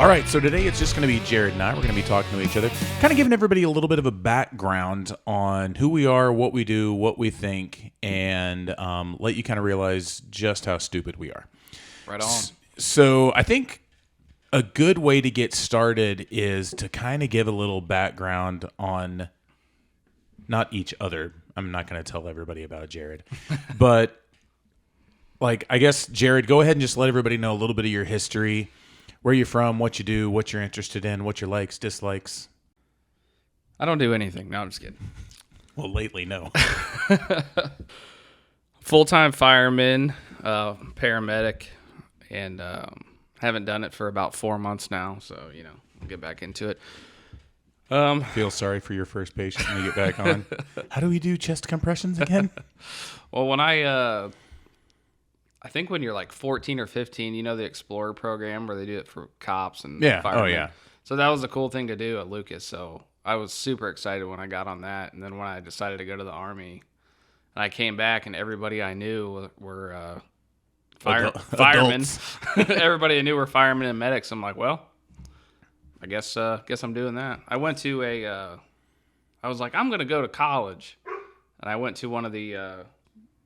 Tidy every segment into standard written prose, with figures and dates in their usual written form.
All right, so today it's just going to be Jerrod and I. We're going to be talking to each other, kind of giving everybody a little bit of a background on who we are, what we do, what we think, and let you kind of realize just how stupid we are. Right on. So I think a good way to get started is to kind of give a little background on not each other. I'm not going to tell everybody about Jerrod, but like, I guess, Jerrod, go ahead and just let everybody know a little bit of your history, where you're from, what you do, what you're interested in, what your likes, dislikes. I don't do anything. No, I'm just kidding. Well, lately, no. Full-time fireman, paramedic, and haven't done it for about 4 months now, so, I'll get back into it. Feel sorry for your first patient when you get back on. How do we do chest compressions again? Well, when I think when you're like 14 or 15, the Explorer program where they do it for cops and firemen. Oh, yeah. So that was a cool thing to do at Lucas. So I was super excited when I got on that. And then when I decided to go to the Army, and I came back and everybody I knew were firemen. Everybody I knew were firemen and medics. I'm like, well, I guess I'm doing that. I went to I was like, I'm going to go to college. And I went to one of the...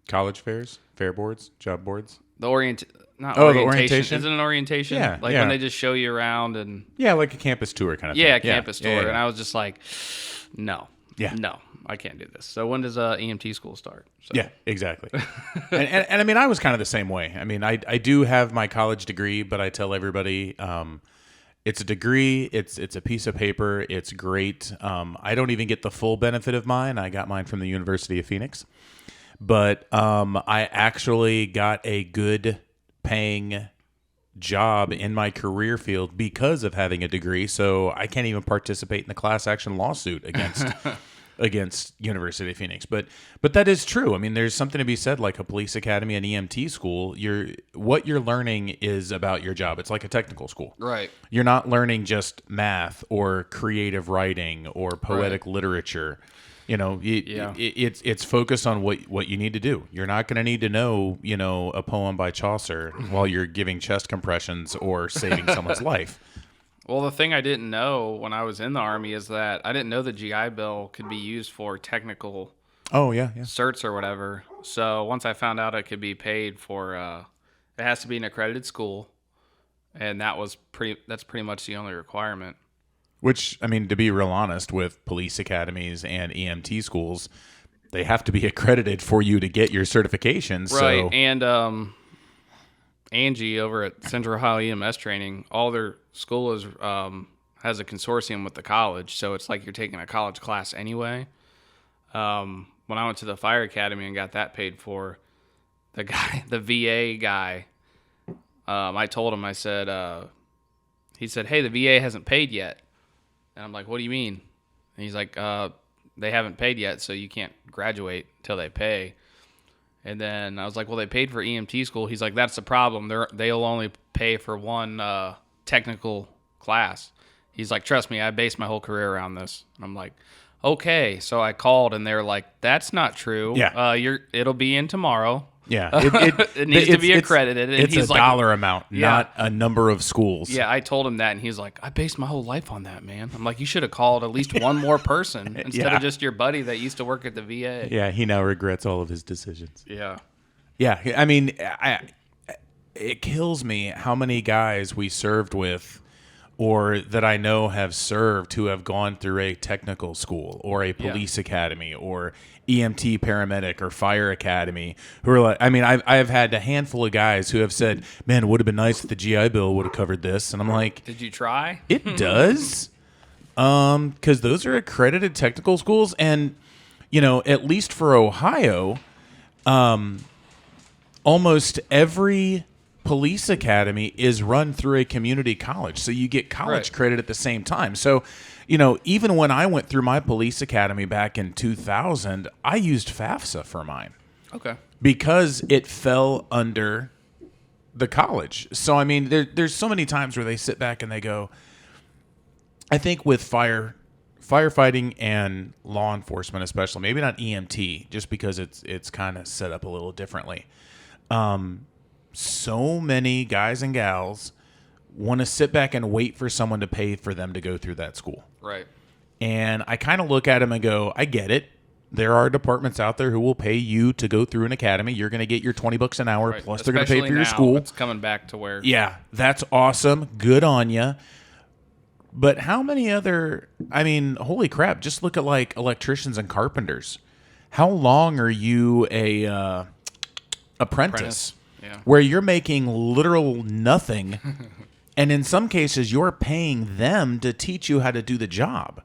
college fairs, fair boards, job boards. The orientation. The orientation. Is it an orientation? Yeah, when they just show you around and. Yeah, like a campus tour kind of thing. Yeah, campus tour. Yeah. And I was just like, no. Yeah. No, I can't do this. So when does EMT school start? So. Yeah, exactly. and I mean, I was kind of the same way. I mean, I do have my college degree, but I tell everybody it's a degree. It's a piece of paper. It's great. I don't even get the full benefit of mine. I got mine from the University of Phoenix. But I actually got a good paying job in my career field because of having a degree. So I can't even participate in the class action lawsuit against University of Phoenix. But that is true. I mean, there's something to be said, like a police academy and EMT school. What you're learning is about your job. It's like a technical school. Right. You're not learning just math or creative writing or poetic literature. It's focused on what you need to do. You're not going to need to know, a poem by Chaucer while you're giving chest compressions or saving someone's life. Well, the thing I didn't know when I was in the Army is that I didn't know the GI Bill could be used for technical certs or whatever. So once I found out it could be paid for, it has to be an accredited school, and that's pretty much the only requirement. Which, I mean, to be real honest, with police academies and EMT schools, they have to be accredited for you to get your certifications. Right, so. And Angie over at Central Ohio EMS Training, all their school has a consortium with the college, so it's like you're taking a college class anyway. When I went to the fire academy and got that paid for, the VA guy, I told him, I said, he said, hey, the VA hasn't paid yet. And I'm like, what do you mean? And he's like, they haven't paid yet, so you can't graduate until they pay. And then I was like, well, they paid for EMT school. He's like, that's the problem. They'll only pay for one technical class. He's like, trust me, I based my whole career around this. And I'm like, okay. So I called, and they're like, that's not true. Yeah. It'll be in tomorrow. Yeah, it needs to be accredited. And it's he's a dollar amount, not a number of schools. Yeah, I told him that, and he's like, I based my whole life on that, man. I'm like, you should have called at least one more person instead of just your buddy that used to work at the VA. Yeah, he now regrets all of his decisions. Yeah. Yeah, I mean, it kills me how many guys we served with or that I know have served who have gone through a technical school or a police academy or EMT paramedic or fire academy who are like, I mean, I've had a handful of guys who have said, man, it would have been nice if the GI Bill would have covered this. And I'm like, did you try? It does. Because those are accredited technical schools. And, at least for Ohio, almost every police academy is run through a community college. So you get college credit at the same time. So, even when I went through my police academy back in 2000, I used FAFSA for mine. Okay. Because it fell under the college. So, I mean, there's so many times where they sit back and they go, I think with firefighting and law enforcement especially, maybe not EMT, just because it's kind of set up a little differently. So many guys and gals want to sit back and wait for someone to pay for them to go through that school. Right. And I kind of look at them and go, I get it. There are departments out there who will pay you to go through an academy. You're going to get your $20 an hour, Right. plus they're going to pay for Especially your now, school. It's coming back to where. Yeah, that's awesome. Good on you. But how many other, I mean, holy crap, just look at like electricians and carpenters. How long are you a apprentice? Yeah. Where you're making literal nothing. And in some cases, you're paying them to teach you how to do the job.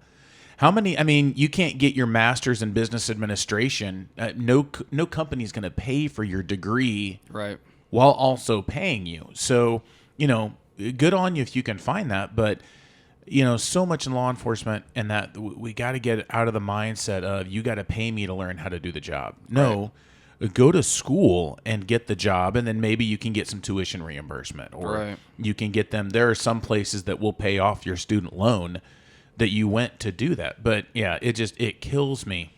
How many? I mean, you can't get your master's in business administration. No company's going to pay for your degree, Right. while also paying you. So, good on you if you can find that. But, so much in law enforcement, and that we got to get out of the mindset of you got to pay me to learn how to do the job. No. Right. Go to school and get the job, and then maybe you can get some tuition reimbursement, or you can get them. There are some places that will pay off your student loan that you went to do that. But yeah, it kills me.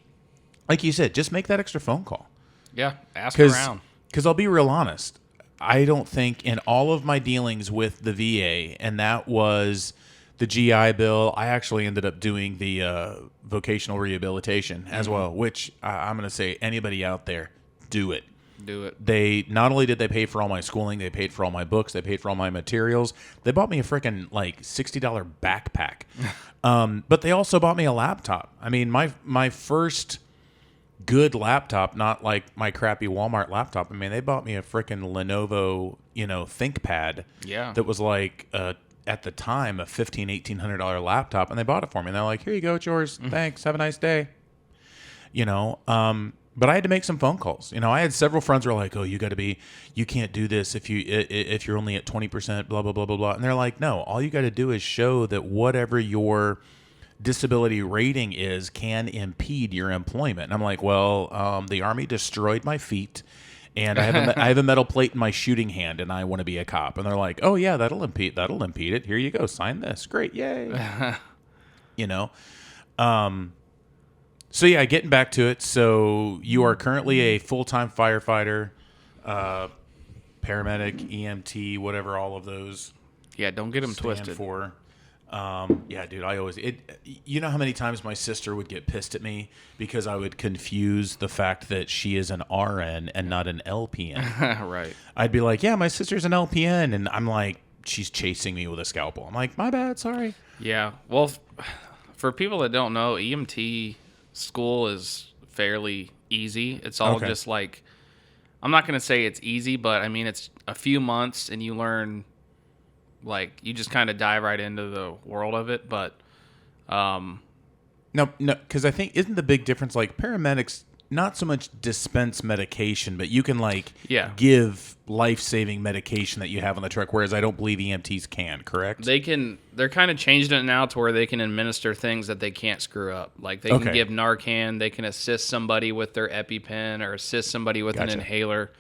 Like you said, just make that extra phone call. Yeah, ask around. Because I'll be real honest, I don't think in all of my dealings with the VA, and that was the GI Bill, I actually ended up doing the vocational rehabilitation as well, which I'm going to say anybody out there, do it. Do it. They not only did they pay for all my schooling, they paid for all my books, they paid for all my materials. They bought me a freaking like $60 backpack, but they also bought me a laptop. I mean, my first good laptop, not like my crappy Walmart laptop. I mean, they bought me a freaking Lenovo, ThinkPad. Yeah. That was like at the time a $1,800 laptop, and they bought it for me. And they're like, "Here you go, it's yours. Thanks. Have a nice day." But I had to make some phone calls. I had several friends who were like, "Oh, you can't do this if you're only at 20%, blah, blah, blah, blah, blah." And they're like, "No, all you got to do is show that whatever your disability rating is can impede your employment." And I'm like, "Well, the Army destroyed my feet, and I have a metal plate in my shooting hand, and I want to be a cop." And they're like, "Oh yeah, that'll impede it. Here you go, sign this. Great, yay." So yeah, getting back to it. So you are currently a full-time firefighter, paramedic, EMT, whatever all of those. Yeah, don't get them stand twisted. For. Yeah, dude, you know how many times my sister would get pissed at me because I would confuse the fact that she is an RN and not an LPN. Right. I'd be like, "Yeah, my sister's an LPN," and I'm like, she's chasing me with a scalpel. I'm like, "My bad, sorry." Yeah. Well, for people that don't know, EMT school is fairly easy. It's all just like, I'm not going to say it's easy, but I mean, it's a few months and you learn, like, you just kind of dive right into the world of it. But, No, because I think, isn't the big difference, like, paramedics not so much dispense medication, but you can, like, give life-saving medication that you have on the truck, whereas I don't believe EMTs can, correct? They're kind of changing it now to where they can administer things that they can't screw up. Like, they can give Narcan, they can assist somebody with their EpiPen or assist somebody with an inhaler.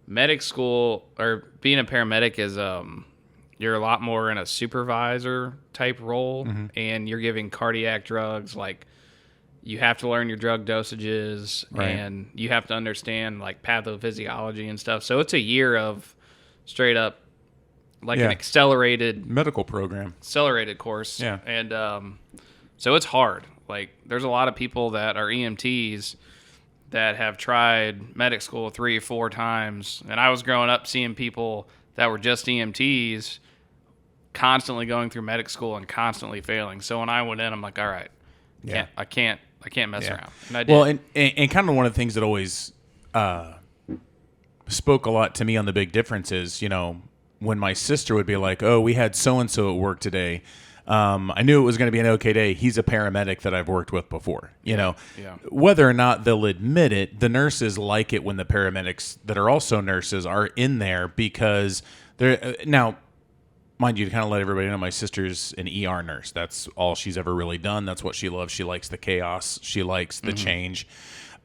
Medic school, or being a paramedic, is you're a lot more in a supervisor type role, and you're giving cardiac drugs. Like, you have to learn your drug dosages, and you have to understand like pathophysiology and stuff. So it's a year of straight up like an accelerated medical program, accelerated course. Yeah. And so it's hard. Like, there's a lot of people that are EMTs that have tried medic school 3 or 4 times. And I was growing up seeing people that were just EMTs constantly going through medic school and constantly failing. So when I went in, I'm like, all right, I can't mess around. And I did. Well, and kind of one of the things that always spoke a lot to me on the big difference is, when my sister would be like, "Oh, we had so-and-so at work today. I knew it was going to be an okay day. He's a paramedic that I've worked with before." Whether or not they'll admit it, the nurses like it when the paramedics that are also nurses are in there, because they're now, mind you, to kind of let everybody know, my sister's an ER nurse. That's all she's ever really done. That's what she loves. She likes the chaos. She likes the change.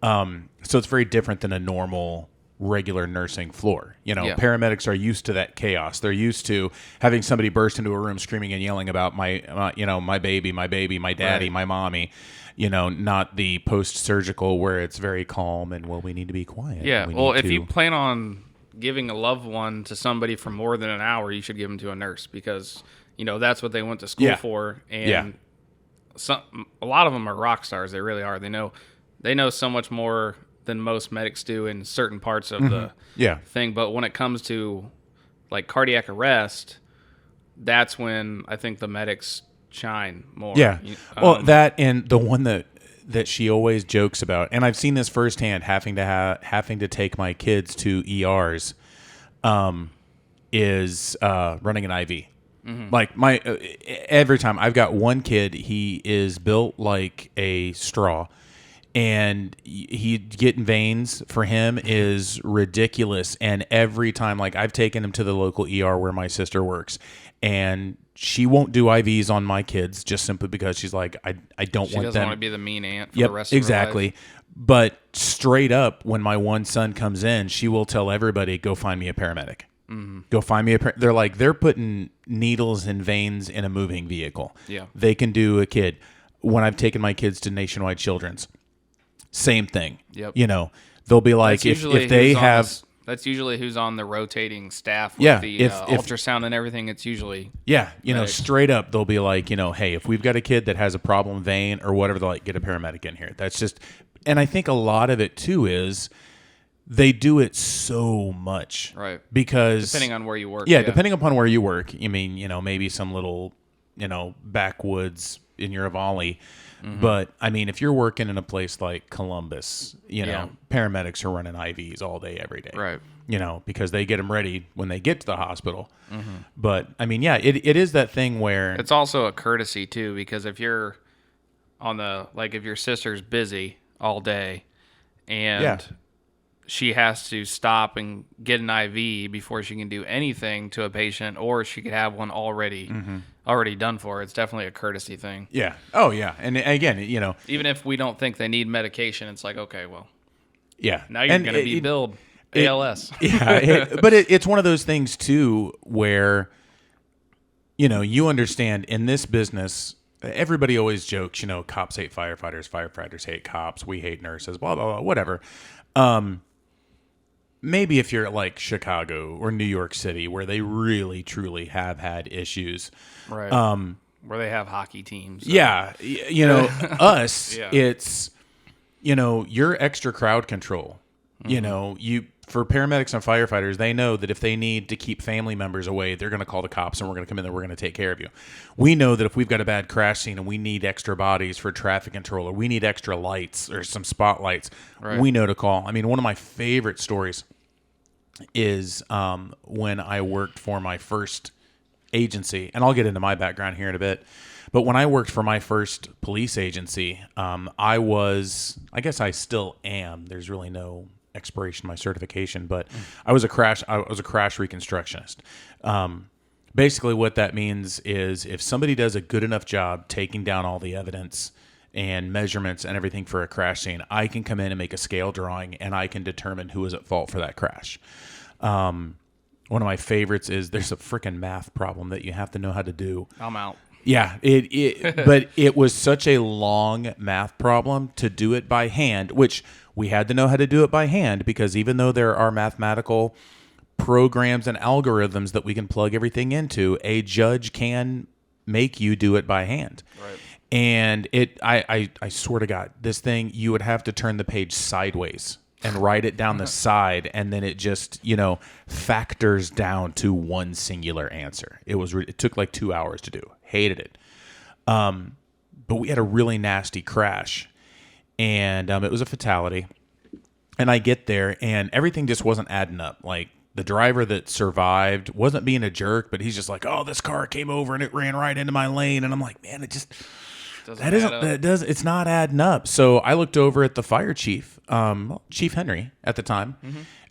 So it's very different than a normal regular nursing floor. Paramedics are used to that chaos. They're used to having somebody burst into a room screaming and yelling about my baby, my daddy, my mommy. Not the post-surgical where it's very calm and, well, we need to be quiet. Yeah. Well, if you plan on giving a loved one to somebody for more than an hour, you should give them to a nurse because, that's what they went to school for. And a lot of them are rock stars. They really are. They know so much more than most medics do in certain parts of the thing. But when it comes to like cardiac arrest, that's when I think the medics shine more. Yeah. Well, that and the one that she always jokes about, and I've seen this firsthand, having to take my kids to ERs, is running an IV. Mm-hmm. Like every time I've got one kid, he is built like a straw. And he getting veins for him is ridiculous. And every time, like I've taken him to the local ER where my sister works, and she won't do IVs on my kids just simply because she's like, I don't want them. She doesn't want to be the mean aunt for the rest of her life. But straight up, when my one son comes in, she will tell everybody, go find me a paramedic. Mm-hmm. Go find me they're putting needles and veins in a moving vehicle. Yeah. They can do a kid. When I've taken my kids to Nationwide Children's, same thing. Yep. They'll be like, if they have... That's usually who's on the rotating staff with the ultrasound and everything. It's usually... Yeah, straight up, they'll be like, hey, if we've got a kid that has a problem vein or whatever, they'll like, get a paramedic in here. That's just... And I think a lot of it, too, is they do it so much. Right. Because... Depending on where you work. Yeah, depending upon where you work. I mean, maybe some little, backwoods in your Raleigh. Mm-hmm. But, I mean, if you're working in a place like Columbus, paramedics are running IVs all day, every day. Right. Because they get them ready when they get to the hospital. Mm-hmm. But, I mean, yeah, it is that thing where... It's also a courtesy, too, because if you're if your sister's busy all day and she has to stop and get an IV before she can do anything to a patient, or she could have one already done for her. It's definitely a courtesy thing. Yeah. Oh, yeah. And again, even if we don't think they need medication, it's like, okay, well, yeah. Now you're going to be billed ALS. But it's one of those things too, where, you understand in this business, everybody always jokes, cops hate firefighters, firefighters hate cops, we hate nurses, blah, blah, blah, whatever. Maybe if you're like Chicago or New York City, where they really, truly have had issues. Right. Where they have hockey teams. Yeah. Us, it's, your extra crowd control. Mm-hmm. For paramedics and firefighters, they know that if they need to keep family members away, they're going to call the cops and we're going to come in there. We're going to take care of you. We know that if we've got a bad crash scene and we need extra bodies for traffic control, or we need extra lights or some spotlights, we know to call. I mean, one of my favorite stories is when I worked for my first agency, and I'll get into my background here in a bit. But when I worked for my first police agency, I guess I still am. There's really no expiration of my certification, but I was a crash reconstructionist. Basically what that means is if somebody does a good enough job taking down all the evidence and measurements and everything for a crash scene, I can come in and make a scale drawing and I can determine who is at fault for that crash. One of my favorites is there's a freaking math problem that you have to know how to do. I'm out. Yeah, but it was such a long math problem to do it by hand, which we had to know how to do it by hand because even though there are mathematical programs and algorithms that we can plug everything into, a judge can make you do it by hand. Right. And I swear to God, this thing, you would have to turn the page sideways and write it down the side, and then it just, factors down to one singular answer. It took like 2 hours to do. Hated it. But we had a really nasty crash, and it was a fatality. And I get there, and everything just wasn't adding up. Like, the driver that survived wasn't being a jerk, but he's just like, oh, this car came over, and it ran right into my lane. And I'm like, man, it just... It's not adding up. So I looked over at the fire chief, Chief Henry at the time,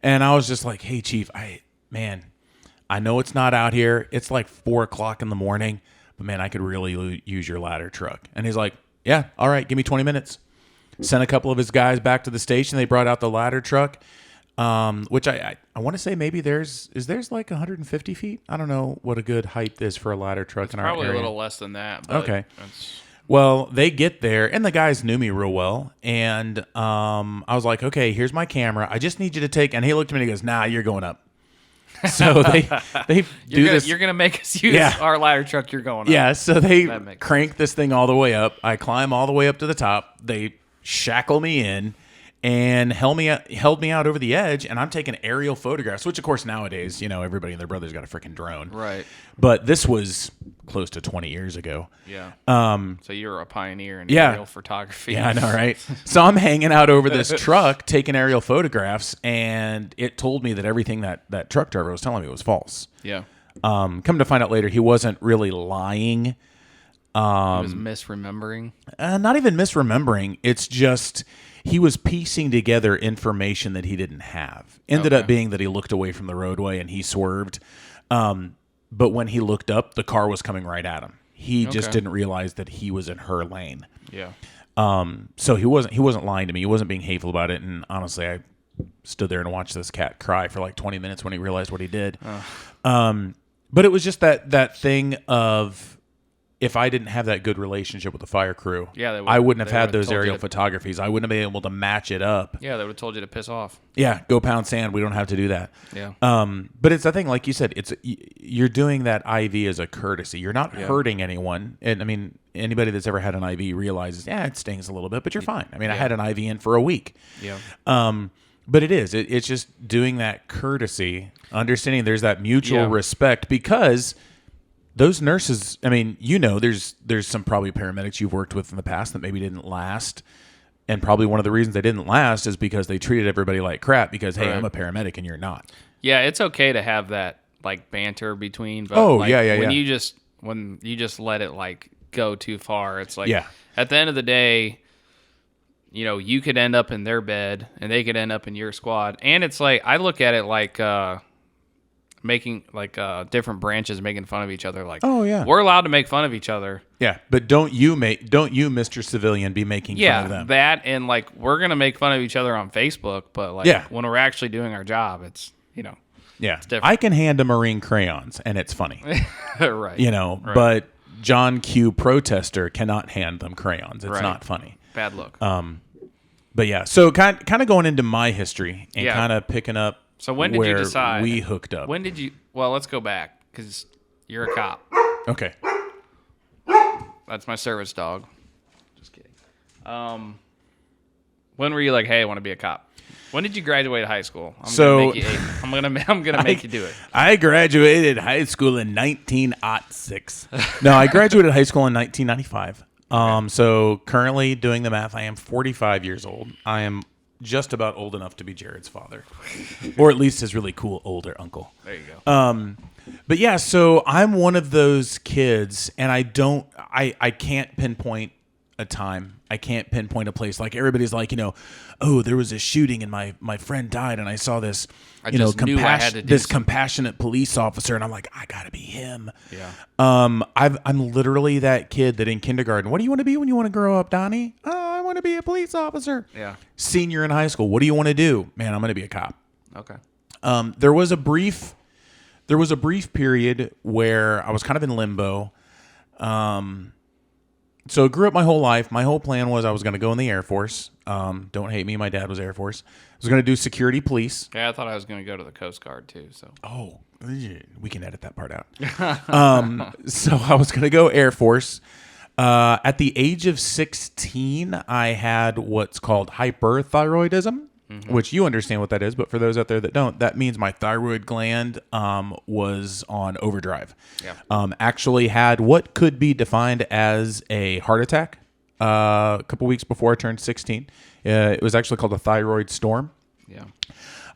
and I was just like, hey, Chief, I know it's not out here. It's like 4:00 in the morning, but man, I could really use your ladder truck. And he's like, yeah, all right, give me 20 minutes. Sent a couple of his guys back to the station. They brought out the ladder truck, which I want to say maybe there's like 150 feet. I don't know what a good height is for a ladder truck in our area. Probably a little less than that. But okay. Well, they get there, and the guys knew me real well, and I was like, okay, here's my camera. I just need you to take, and he looked at me and he goes, nah, you're going up. So they do this. You're gonna make us use our ladder truck. You're going. Yeah. Up. So they That crank sense. this thing all the way up. I climb all the way up to the top. They shackle me in and held me out over the edge, and I'm taking aerial photographs, which of course nowadays, everybody and their brother's got a freaking drone. Right. But this was close to 20 years ago. Yeah. So you're a pioneer in aerial photography. Yeah, I know, right? So I'm hanging out over this truck taking aerial photographs, and it told me that everything that truck driver was telling me was false. Yeah. Come to find out later, he wasn't really lying. He was misremembering. Not even misremembering. It's just he was piecing together information that he didn't have. Ended up being that he looked away from the roadway and he swerved. But when he looked up, the car was coming right at him. He just didn't realize that he was in her lane. Yeah. So he wasn't lying to me. He wasn't being hateful about it. And honestly, I stood there and watched this cat cry for like 20 minutes when he realized what he did. But it was just that thing of, if I didn't have that good relationship with the fire crew, I wouldn't have had those aerial photographies. I wouldn't have been able to match it up. Yeah, they would have told you to piss off. Yeah, go pound sand. We don't have to do that. Yeah. But it's the thing, like you said, you're doing that IV as a courtesy. You're not hurting anyone. And I mean, anybody that's ever had an IV realizes, it stings a little bit, but you're fine. I mean, I had an IV in for a week. Yeah. But it's just doing that courtesy, understanding there's that mutual respect, because those nurses, I mean, there's some probably paramedics you've worked with in the past that maybe didn't last. And probably one of the reasons they didn't last is because they treated everybody like crap because, hey, I'm a paramedic and you're not. Yeah, it's okay to have that like banter between. But when you just let it like go too far, it's like at the end of the day, you could end up in their bed and they could end up in your squad. And it's like, I look at it like making like different branches making fun of each other. Like, we're allowed to make fun of each other. Yeah, but don't you, Mr. Civilian, be making fun of them. That, and like we're gonna make fun of each other on Facebook, but like when we're actually doing our job, it's it's different. I can hand a Marine crayons and it's funny. Right. But John Q. Protester cannot hand them crayons. It's not funny. Bad look. But yeah, so kind of going into my history and kind of picking up. So when did you decide we hooked up? When did you? Well, let's go back because you're a cop. Okay. That's my service dog. Just kidding. When were you like, hey, I want to be a cop? When did you graduate high school? I'm gonna make you do it. I graduated high school in 1906. No, I graduated high school in 1995. So currently doing the math, I am 45 years old. I am just about old enough to be Jerrod's father, or at least his really cool older uncle. There you go. But yeah, so I'm one of those kids, and I can't pinpoint a time. I can't pinpoint a place. Like everybody's like, oh, there was a shooting and my friend died, and I saw this, compassionate police officer, and I'm like, I gotta be him. Yeah. I'm literally that kid that in kindergarten, what do you want to be when you want to grow up, Donnie? Oh, I want to be a police officer. Yeah. Senior in high school, what do you want to do? Man, I'm going to be a cop. Okay. There was a brief period where I was kind of in limbo. So I grew up my whole life. My whole plan was I was going to go in the Air Force. Don't hate me. My dad was Air Force. I was going to do security police. Yeah, I thought I was going to go to the Coast Guard too. So. Oh, we can edit that part out. So I was going to go Air Force. At the age of 16, I had what's called hyperthyroidism, which you understand what that is. But for those out there that don't, that means my thyroid gland was on overdrive. Yeah. Actually had what could be defined as a heart attack a couple weeks before I turned 16. It was actually called a thyroid storm. Yeah.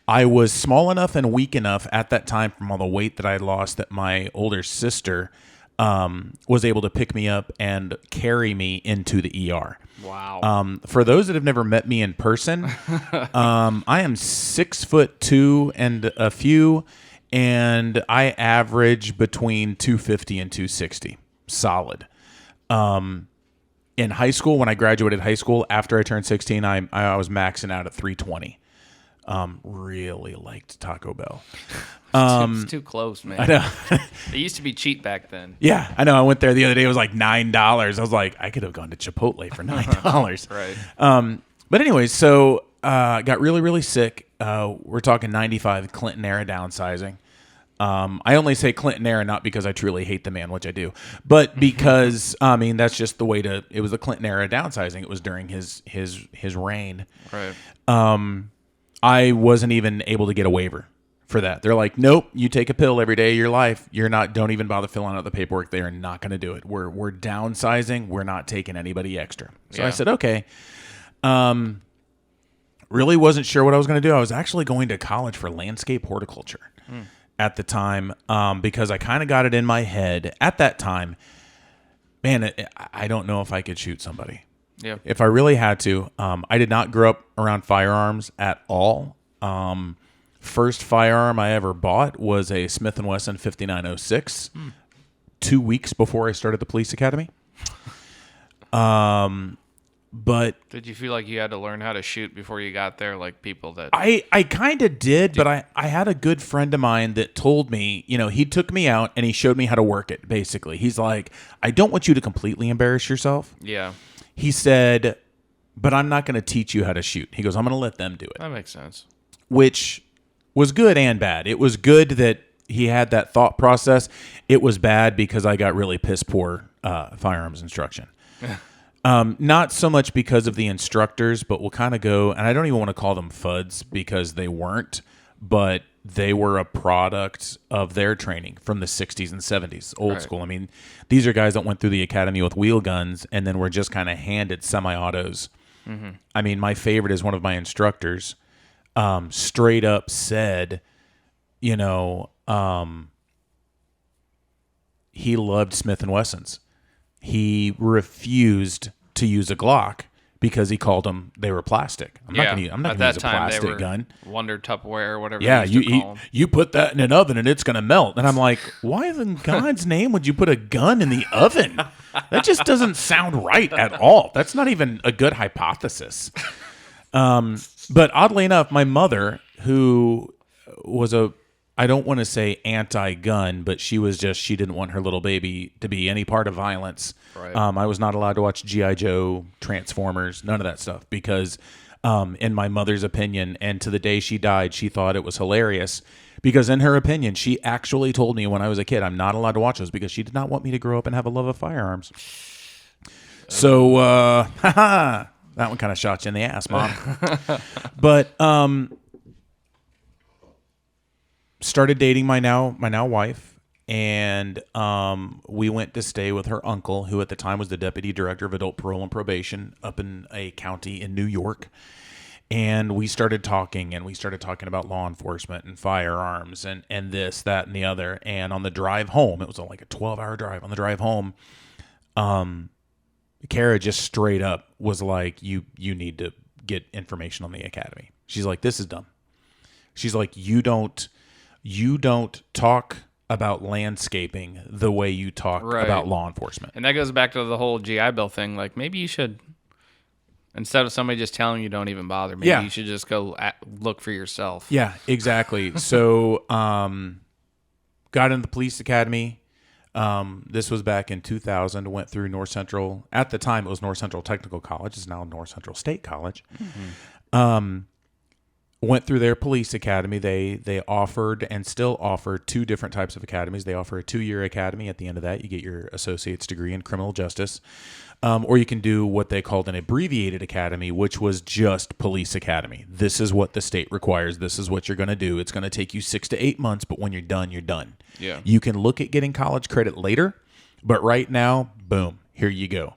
I was small enough and weak enough at that time from all the weight that I had lost that my older sister was able to pick me up and carry me into the ER. Wow. For those that have never met me in person, I am 6'2" and a few, and I average between 250 and 260. Solid. In high school, when I graduated high school, after I turned 16, I was maxing out at 320. Really liked Taco Bell. It's too close, man. I know. It used to be cheap back then. Yeah, I know. I went there the other day. It was like $9. I was like, I could have gone to Chipotle for $9. Right. But anyways, so got really, really sick. We're talking 95 Clinton era downsizing. I only say Clinton era not because I truly hate the man, which I do, but because that's just the way to. It was the Clinton era downsizing. It was during his reign. Right. I wasn't even able to get a waiver for that. They're like, nope, you take a pill every day of your life. You're not. Don't even bother filling out the paperwork. They are not going to do it. We're downsizing. We're not taking anybody extra. So I said, okay. Really wasn't sure what I was going to do. I was actually going to college for landscape horticulture at the time because I kind of got it in my head at that time. Man, I don't know if I could shoot somebody. Yeah. If I really had to. I did not grow up around firearms at all. First firearm I ever bought was a Smith & Wesson 5906 2 weeks before I started the police academy. But did you feel like you had to learn how to shoot before you got there, like people that... I kind of did, but I had a good friend of mine that told me, he took me out and he showed me how to work it, basically. He's like, I don't want you to completely embarrass yourself. Yeah. He said, but I'm not going to teach you how to shoot. He goes, I'm going to let them do it. That makes sense. Which was good and bad. It was good that he had that thought process. It was bad because I got really piss poor firearms instruction. Not so much because of the instructors, but we'll kind of go, and I don't even want to call them fudds because they weren't, but they were a product of their training from the 60s and 70s, old school. I mean, these are guys that went through the academy with wheel guns and then were just kind of handed semi-autos. Mm-hmm. I mean, my favorite is one of my instructors straight up said, he loved Smith & Wessons. He refused to use a Glock because he called them, they were plastic. I'm not going to use a plastic gun. Wonder Tupperware or whatever. Yeah, you put that in an oven and it's going to melt. And I'm like, why in God's name would you put a gun in the oven? That just doesn't sound right at all. That's not even a good hypothesis. But oddly enough, my mother, who was I don't want to say anti-gun, but she didn't want her little baby to be any part of violence. Right. I was not allowed to watch G.I. Joe, Transformers, none of that stuff because in my mother's opinion, and to the day she died, she thought it was hilarious because in her opinion, she actually told me when I was a kid, I'm not allowed to watch those because she did not want me to grow up and have a love of firearms. So, that one kind of shot you in the ass, Mom. But, started dating my now wife, and we went to stay with her uncle, who at the time was the deputy director of adult parole and probation up in a county in New York. And we started talking about law enforcement and firearms and this, that, and the other. And on the drive home, it was like a 12-hour drive. On the drive home, Kara just straight up was like, you need to get information on the academy. She's like, this is dumb. She's like, you don't talk about landscaping the way you talk about law enforcement. And that goes back to the whole GI Bill thing. Like, maybe you should, instead of somebody just telling you don't even bother, maybe you should just go look for yourself. Yeah, exactly. So, got into the police academy. This was back in 2000. Went through North Central. At the time, it was North Central Technical College. It's now North Central State College. Mm-hmm. Went through their police academy. They offered and still offer two different types of academies. They offer a 2-year academy. At the end of that, you get your associate's degree in criminal justice. Or you can do what they called an abbreviated academy, which was just police academy. This is what the state requires. This is what you're going to do. It's going to take you 6 to 8 months, but when you're done, you're done. Yeah. You can look at getting college credit later, but right now, boom, here you go.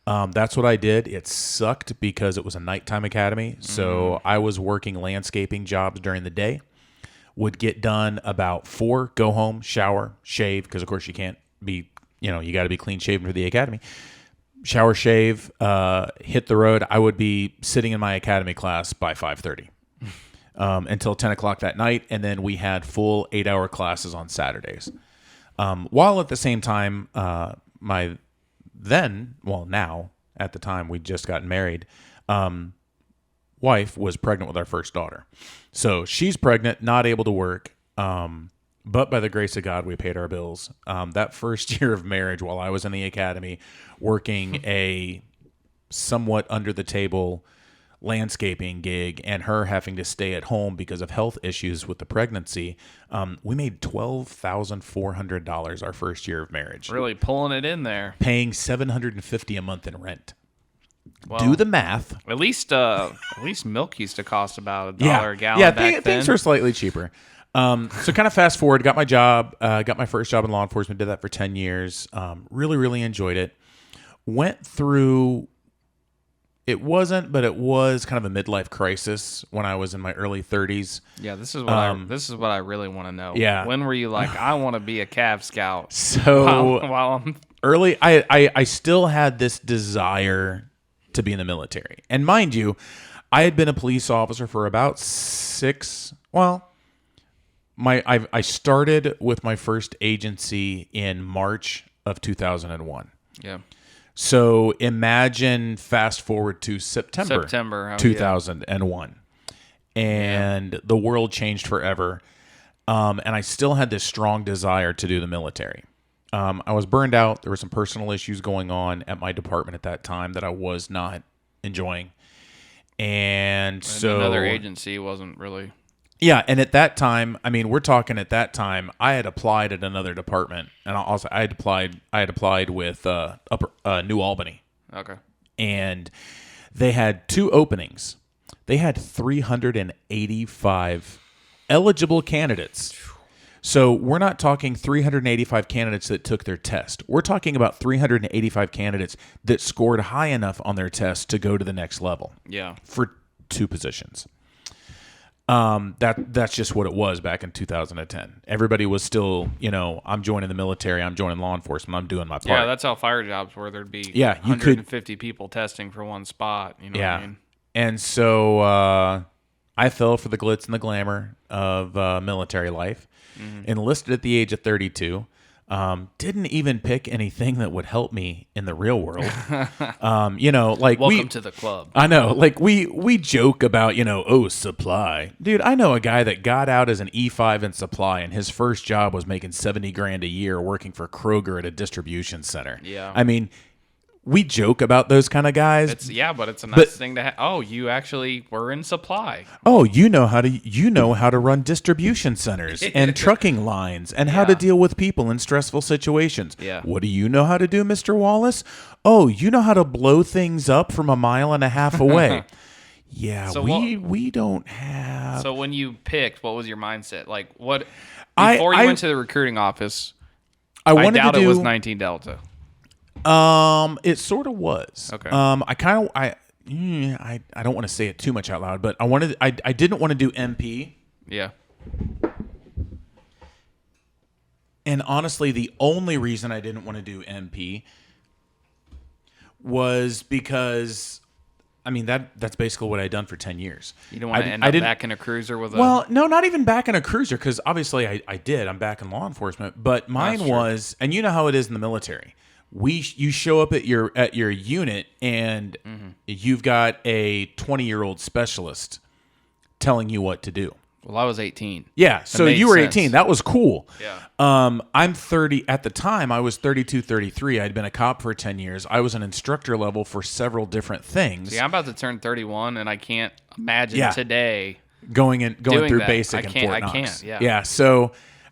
That's what I did. It sucked because it was a nighttime academy. So I was working landscaping jobs during the day, would get done about 4, go home, shower, shave. Because of course you can't be, you got to be clean shaven for the academy. Shower, shave, hit the road. I would be sitting in my academy class by 5:30 until 10 o'clock that night. And then we had full 8-hour classes on Saturdays. While at the same time, now, at the time we just gotten married, wife was pregnant with our first daughter. So she's pregnant, not able to work. But by the grace of God, we paid our bills. That first year of marriage, while I was in the academy, working a somewhat under the table landscaping gig and her having to stay at home because of health issues with the pregnancy, we made $12,400 our first year of marriage. Really pulling it in there. Paying $750 a month in rent. Well, do the math. At least milk used to cost about $1 a gallon back then. Things were slightly cheaper. So kind of fast forward, got my job, got my first job in law enforcement, did that for 10 years. Really, really enjoyed it. Went through, it was kind of a midlife crisis when I was in my early 30s. Yeah, this is what I really want to know. Yeah. When were you like, I want to be a Cav Scout? So while I'm early, I still had this desire to be in the military. And mind you, I had been a police officer for about I started with my first agency in March of 2001. Yeah. So imagine fast forward to September 2001. And the world changed forever. And I still had this strong desire to do the military. I was burned out. There were some personal issues going on at my department at that time that I was not enjoying. And so another agency wasn't really. Yeah, and at that time, I mean, we're talking at that time, I had applied at another department, and I had applied with New Albany. Okay. And they had 2 openings. They had 385 eligible candidates. So we're not talking 385 candidates that took their test. We're talking about 385 candidates that scored high enough on their test to go to the next level. Yeah. For 2 positions. That's just what it was back in 2010. Everybody was still, I'm joining the military, I'm joining law enforcement, I'm doing my part. Yeah, that's how fire jobs were. There'd be 150 people testing for one spot. You know what I mean? And so I fell for the glitz and the glamour of military life. Enlisted at the age of 32. Didn't even pick anything that would help me in the real world. Welcome to the club. I know, like we joke about, supply. Dude, I know a guy that got out as an E5 in supply, and his first job was making $70,000 a year working for Kroger at a distribution center. Yeah. I mean, we joke about those kind of guys. But it's a nice thing to have. Oh, you actually were in supply. Oh, you know how to run distribution centers and trucking lines and how to deal with people in stressful situations. Yeah. What do you know how to do, Mr. Wallace? Oh, you know how to blow things up from 1.5 miles away. Yeah, so we don't have. So when you picked, what was your mindset? Like what before you went to the recruiting office? I doubt it was 19 Delta. It sort of was. Okay. I don't want to say it too much out loud, but I didn't want to do MP. Yeah. And honestly, the only reason I didn't want to do MP was because, I mean, that's basically what I'd done for 10 years. You don't want to end up back in a cruiser with a... Well, no, not even back in a cruiser, because obviously I did. I'm back in law enforcement. But mine was, and you know how it is in the military. You show up at your unit and you've got a 20-year-old specialist telling you what to do. Well, I was 18. Yeah, so you were 18. That was cool. Yeah. I'm 30. At the time, I was 32, 33. I'd been a cop for 10 years. I was an instructor level for several different things. See, I'm about to turn 31, and I can't imagine today going through that. basic in Fort Knox. I can't, yeah. Yeah, so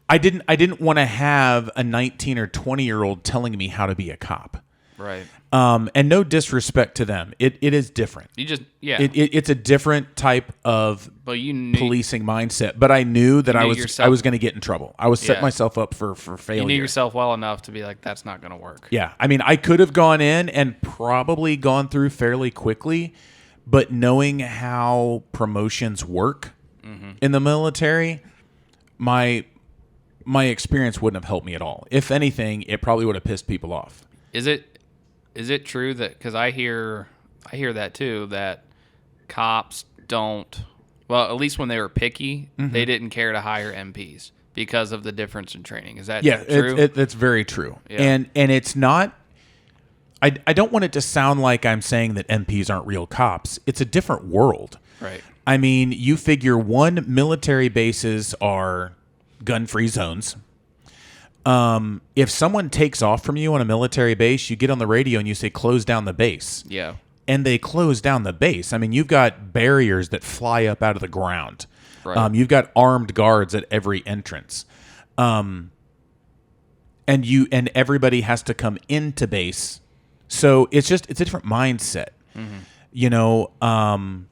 I didn't want to have a 19 or 20-year-old telling me how to be a cop. Right. And no disrespect to them. It is different. It's a different type of policing mindset. But I knew that I was going to get in trouble. I was setting myself up for failure. You knew yourself well enough to be like, that's not going to work. Yeah. I mean, I could have gone in and probably gone through fairly quickly, but knowing how promotions work in the military, my experience wouldn't have helped me at all. If anything, it probably would have pissed people off. Is it true that, because I hear that too, that cops don't, well, at least when they were picky, they didn't care to hire MPs because of the difference in training. Is that true? That's very true. Yeah. And it's not, I don't want it to sound like I'm saying that MPs aren't real cops. It's a different world. Right. I mean, you figure military bases are gun-free zones. If someone takes off from you on a military base, you get on the radio and you say, close down the base. Yeah. and they close down the base. I mean, you've got barriers that fly up out of the ground. Right. You've got armed guards at every entrance. And everybody has to come into base. So it's a different mindset. You know, and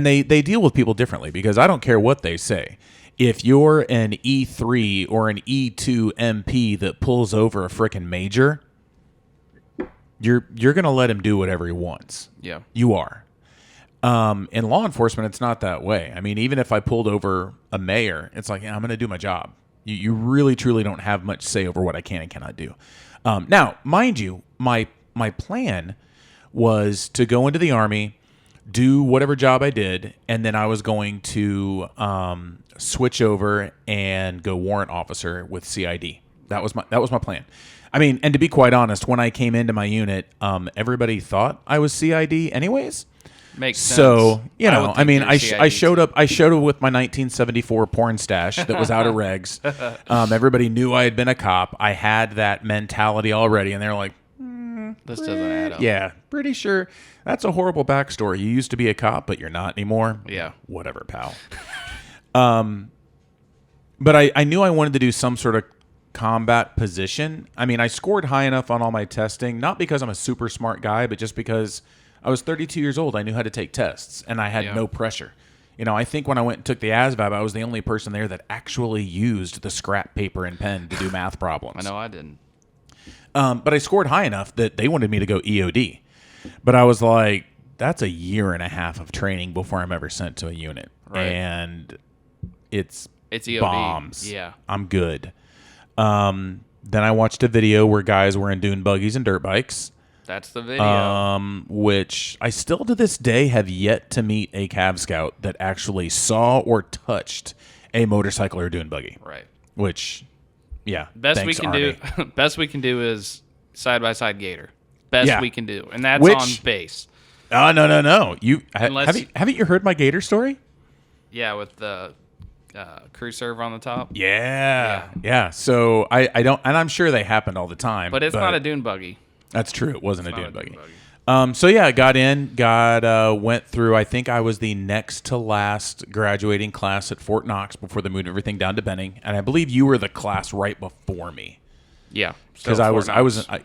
they deal with people differently, because I don't care what they say. If you're an E3 or an E2 MP that pulls over a frickin' major, you're going to let him do whatever he wants. Yeah. You are. In law enforcement, it's not that way. I mean, even if I pulled over a mayor, it's like, yeah, I'm going to do my job. You really, truly don't have much say over what I can and cannot do. Now, mind you, my plan was to go into the Army, do whatever job I did, and then I was going to switch over and go warrant officer with CID. That was my plan. I mean, and to be quite honest, when I came into my unit, everybody thought I was CID anyways. Makes sense. So, you know, I mean, I showed too. up with my 1974 porn stash that was out of regs. Everybody knew I had been a cop. I had that mentality already, and they're like, This doesn't add up. yeah, pretty sure that's a horrible backstory. You used to be a cop, but you're not anymore. Yeah. Whatever, pal. But I knew I wanted to do some sort of combat position. I mean, I scored high enough on all my testing, not because I'm a super smart guy, but just because I was 32 years old. I knew how to take tests, and I had no pressure. You know, I think when I went and took the ASVAB, I was the only person there that actually used the scrap paper and pen to do math problems. I know I didn't. But I scored high enough that they wanted me to go EOD. But I was like, that's a year and a half of training before I'm ever sent to a unit. Right. And it's EOD. bombs. Yeah. I'm good. Then I watched a video where guys were in dune buggies and dirt bikes. That's the video. Which I still to this day have yet to meet a Cav Scout that actually saw or touched a motorcycle or dune buggy. Right. Which, yeah. Best thanks, we can Army. do. Best we can do is side by side gator. Best Yeah. we can do, and that's Which- on base. Oh, no. Unless- Haven't you heard my gator story? Yeah, with the crew serve on the top. Yeah. So I don't, and I'm sure they happened all the time. But it's not a dune buggy. That's true. It wasn't a Not dune buggy. So yeah, I went through. I think I was the next to last graduating class at Fort Knox before they moved everything down to Benning, and I believe you were the class right before me. Yeah, Because still I was Fort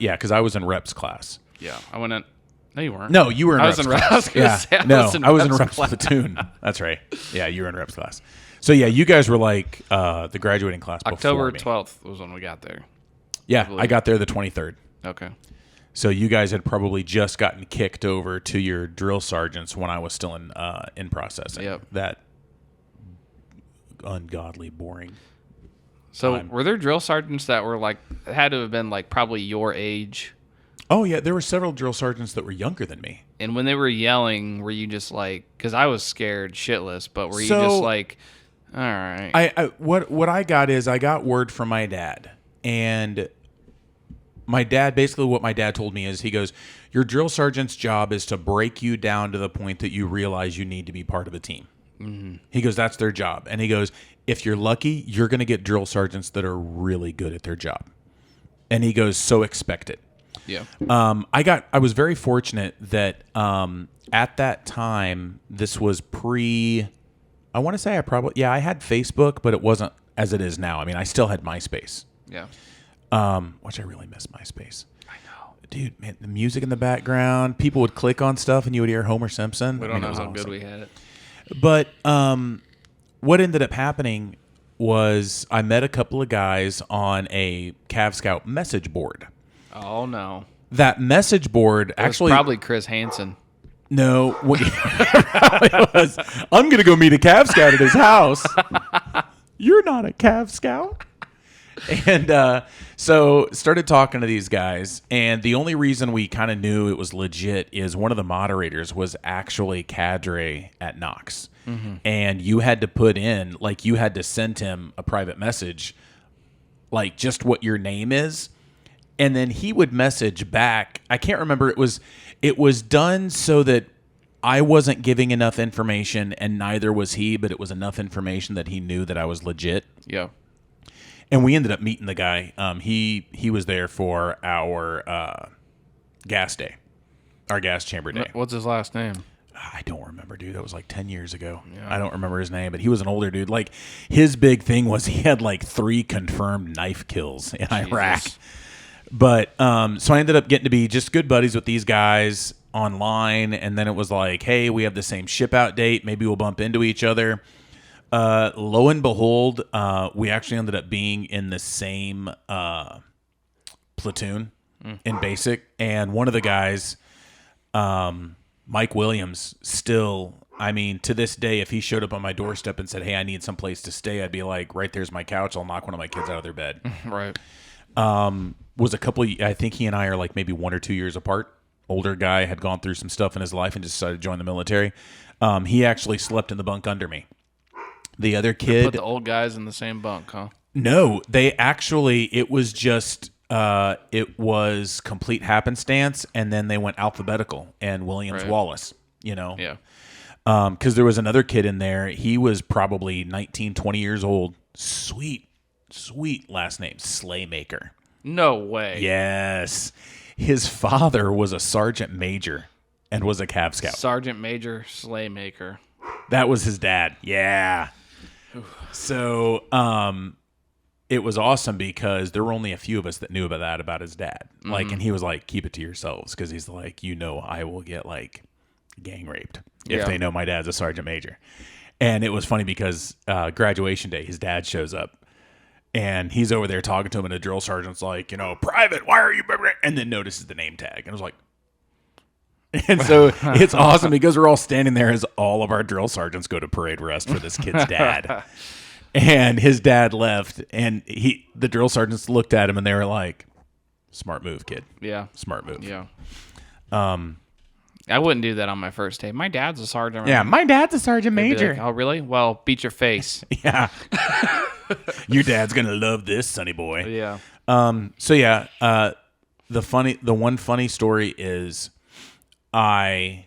Knox. I was in reps class. Yeah, I went in. No, you weren't. No, you were in I reps was in class. reps. I was gonna say, I was in reps class. platoon. That's right. Yeah, you were in reps class. So yeah, you guys were like the graduating class October before me. 12th was when we got there. Yeah, I got there the 23rd. Okay. So you guys had probably just gotten kicked over to your drill sergeants when I was still in processing. Yep. That ungodly boring. So time. were there drill sergeants that were like had to have been like probably your age? Oh yeah, there were several drill sergeants that were younger than me. And when they were yelling, were you just like? Because I was scared shitless, but were you So- just like, all right? What I got is I got word from my dad, and my dad basically what my dad told me is he goes, your drill sergeant's job is to break you down to the point that you realize you need to be part of a team. Mm-hmm. He goes, that's their job, and he goes, if you're lucky, you're going to get drill sergeants that are really good at their job, and he goes, so expect it. Yeah. I was very fortunate that at that time, this was I want to say I had Facebook, but it wasn't as it is now. I mean, I still had MySpace. Yeah. Which I really miss MySpace. I know. Dude, man, the music in the background, people would click on stuff and you would hear Homer Simpson. We don't know it was how good awesome. we had it. But what ended up happening was I met a couple of guys on a Cav Scout message board. Oh no. That message board It was actually probably Chris Hansen. No, what it probably was, I'm going to go meet a Cav Scout at his house. You're not a Cav Scout? And so started talking to these guys, and the only reason we kind of knew it was legit is one of the moderators was actually cadre at Knox. Mm-hmm. And you had to put in, like you had to send him a private message, like just what your name is. And then he would message back. I can't remember. It was done so that I wasn't giving enough information, and neither was he, but it was enough information that he knew that I was legit. Yeah. And we ended up meeting the guy. He was there for our gas day. our gas chamber day. What's his last name? I don't remember, dude. That was like 10 years ago. Yeah. I don't remember his name, but he was an older dude. Like, his big thing was he had like 3 confirmed knife kills in Iraq. But so I ended up getting to be just good buddies with these guys online, and then it was like, hey, we have the same ship out date. Maybe we'll bump into each other. Lo and behold, we actually ended up being in the same platoon in basic, and one of the guys, Mike Williams, still, I mean, to this day, if he showed up on my doorstep and said, hey, I need some place to stay, I'd be like, right there's my couch. I'll knock one of my kids out of their bed. Right. Was a couple, I think he and I are like maybe 1 or 2 years apart. Older guy, had gone through some stuff in his life and just decided to join the military. He actually slept in the bunk under me. The other kid... Put the old guys in the same bunk, huh? No, they actually, it was just... it was complete happenstance, and then they went alphabetical, and Williams Wallace, you know? Yeah. Because there was another kid in there. He was probably 19, 20 years old. Sweet last name, Slaymaker. No way. Yes. His father was a sergeant major and was a Cav Scout. Sergeant Major Slaymaker. That was his dad. Yeah. So, it was awesome because there were only a few of us that knew about his dad. Like, and he was like, keep it to yourselves. Cause he's like, I will get like gang raped if they know my dad's a sergeant major. And it was funny because, graduation day, his dad shows up and he's over there talking to him, and the drill sergeant's like, private, why are you, and then notices the name tag. And I was like, and so it's awesome because we're all standing there as all of our drill sergeants go to parade rest for this kid's dad. And his dad left, and the drill sergeants looked at him, and they were like, smart move, kid. Yeah. Smart move. Yeah. I wouldn't do that on my first day. My dad's a sergeant. Yeah, my dad's a sergeant major. Like, oh, really? Well, beat your face. Yeah. Your dad's going to love this, sonny boy. Yeah. So, yeah, the one funny story is and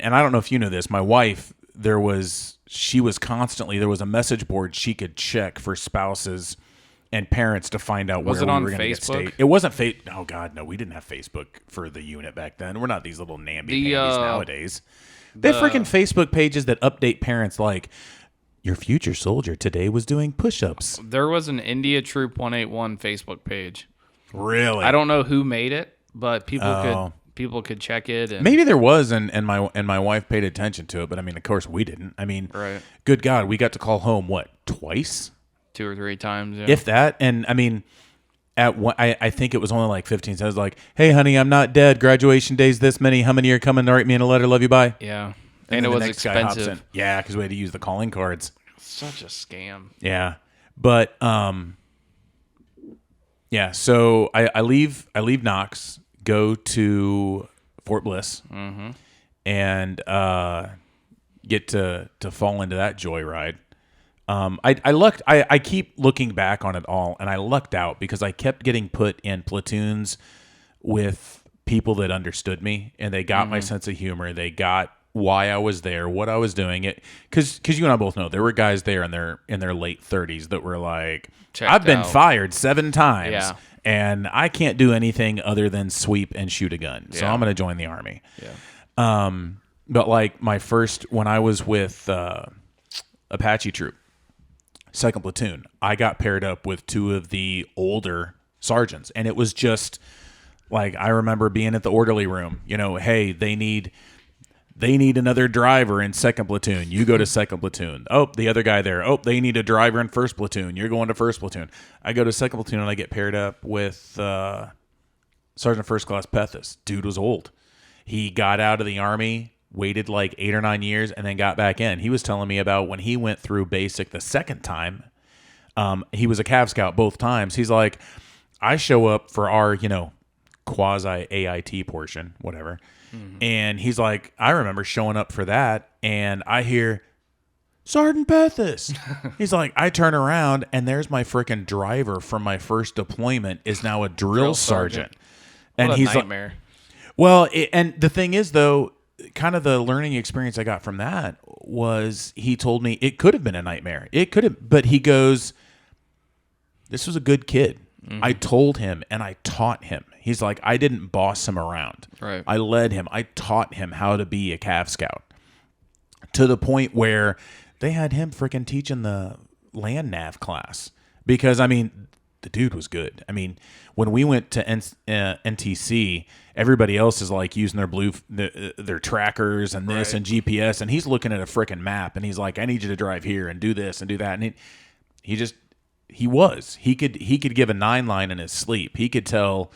I don't know if you know this, my wife, there was a message board she could check for spouses and parents to find out where we were going to get stayed. It wasn't oh God, no, we didn't have Facebook for the unit back then. We're not these little namby-pambies nowadays. They have freaking Facebook pages that update parents like, your future soldier today was doing push-ups. There was an India Troop 181 Facebook page. Really? I don't know who made it, but people could check it. And maybe there was, and my wife paid attention to it, but I mean, of course, we didn't. I mean, good God, we got to call home, what, twice? 2 or 3 times, yeah. If that. And I mean, I think it was only like 15 cents. Like, hey, honey, I'm not dead. Graduation day's this many. How many are coming to write me in a letter? Love you, bye. Yeah. And it was expensive. Yeah, because we had to use the calling cards. Such a scam. Yeah. But, yeah, so I leave Knox, go to Fort Bliss, and get to fall into that joyride. I keep looking back on it all, and I lucked out because I kept getting put in platoons with people that understood me, and they got my sense of humor. They got why I was there, what I was doing. It because you and I both know there were guys there in their late 30s that were like, I've been fired 7 times, and I can't do anything other than sweep and shoot a gun, so I'm going to join the Army. Yeah. But like when I was with Apache Troop, 2nd Platoon, I got paired up with 2 of the older sergeants, and it was just like, I remember being at the orderly room, hey, they need another driver in 2nd Platoon. You go to 2nd Platoon. Oh, the other guy there. Oh, they need a driver in 1st Platoon. You're going to 1st Platoon. I go to 2nd Platoon, and I get paired up with Sergeant First Class Pethis. Dude was old. He got out of the Army, waited like 8 or 9 years, and then got back in. He was telling me about when he went through basic the second time. He was a Cav Scout both times. He's like, I show up for our, quasi AIT portion, whatever. And he's like, I remember showing up for that, and I hear, Sergeant Pethis. He's like, I turn around, and there's my freaking driver from my first deployment is now a drill sergeant. And he's nightmare. Like, well, and the thing is, though, kind of the learning experience I got from that was he told me it could have been a nightmare. It could have, but he goes, this was a good kid. I told him and I taught him. He's like, I didn't boss him around. Right. I led him. I taught him how to be a Cav Scout to the point where they had him freaking teaching the land nav class because, I mean, the dude was good. I mean, when we went to NTC, everybody else is like using their trackers and this and GPS, and he's looking at a freaking map, and he's like, I need you to drive here and do this and do that. And he could give a 9-line in his sleep. He could tell,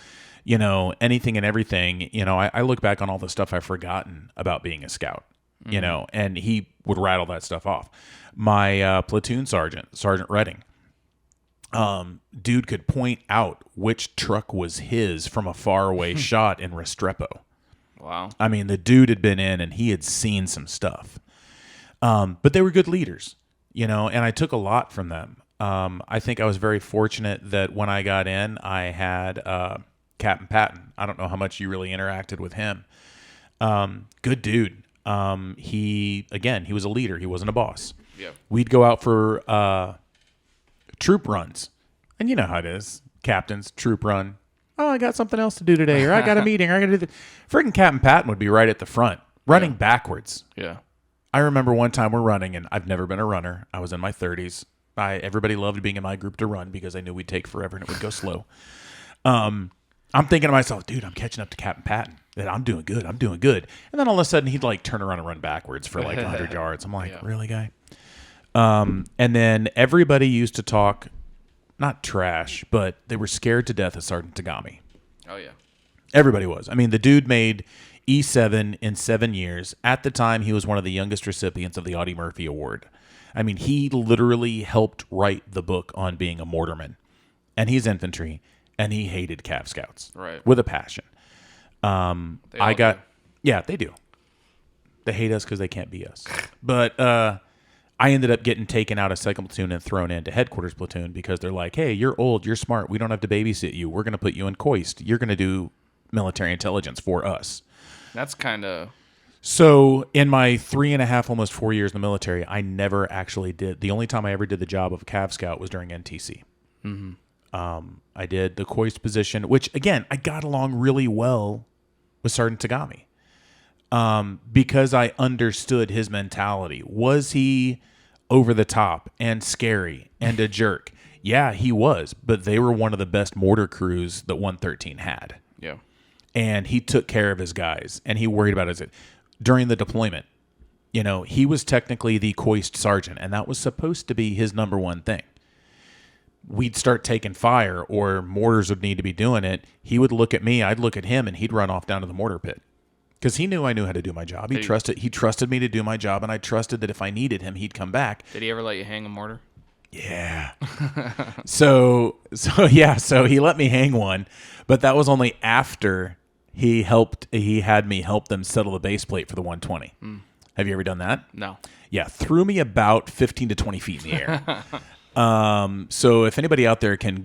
anything and everything. I look back on all the stuff I've forgotten about being a scout, and he would rattle that stuff off. My platoon sergeant, Sergeant Redding, dude could point out which truck was his from a faraway shot in Restrepo. Wow. I mean, the dude had been in and he had seen some stuff. But they were good leaders, and I took a lot from them. I think I was very fortunate that when I got in, I had Captain Patton. I don't know how much you really interacted with him. Good dude. He was a leader. He wasn't a boss. Yeah. We'd go out for troop runs. And you know how it is. Captains, troop run. Oh, I got something else to do today, or I got a meeting, or I got to do the freaking Captain Patton would be right at the front, running backwards. Yeah. I remember one time we're running, and I've never been a runner. I was in my 30s. Everybody loved being in my group to run because I knew we'd take forever and it would go slow. I'm thinking to myself, dude, I'm catching up to Captain Patton. That I'm doing good. I'm doing good. And then all of a sudden he'd like turn around and run backwards for like 100 yards. I'm like, really, guy? And then everybody used to talk, not trash, but they were scared to death of Sergeant Tagami. Oh, yeah. Everybody was. I mean, the dude made E7 in 7 years. At the time, he was one of the youngest recipients of the Audie Murphy Award. I mean, he literally helped write the book on being a mortarman. And he's infantry, and he hated Cav Scouts. Right. With a passion. They do. They hate us because they can't be us. But I ended up getting taken out of second platoon and thrown into headquarters platoon because they're like, hey, you're old, you're smart, we don't have to babysit you. We're going to put you in Coist. You're going to do military intelligence for us. That's kind of... So in my 3.5, almost 4 years in the military, I never actually did. The only time I ever did the job of a Cav Scout was during NTC. Mm-hmm. I did the Coist position, which, again, I got along really well with Sergeant Tagami because I understood his mentality. Was he over the top and scary and a jerk? Yeah, he was, but they were one of the best mortar crews that 113 had. Yeah. And he took care of his guys, and he worried about his... During the deployment, he was technically the Coist sergeant, and that was supposed to be his number one thing. We'd start taking fire, or mortars would need to be doing it. He would look at me, I'd look at him, and he'd run off down to the mortar pit. Because he knew I knew how to do my job. He trusted me to do my job, and I trusted that if I needed him, he'd come back. Did he ever let you hang a mortar? Yeah. So he let me hang one, but that was only after he had me help them settle the base plate for the 120. Have you ever done that? No. Yeah, threw me about 15 to 20 feet in the air. So if anybody out there can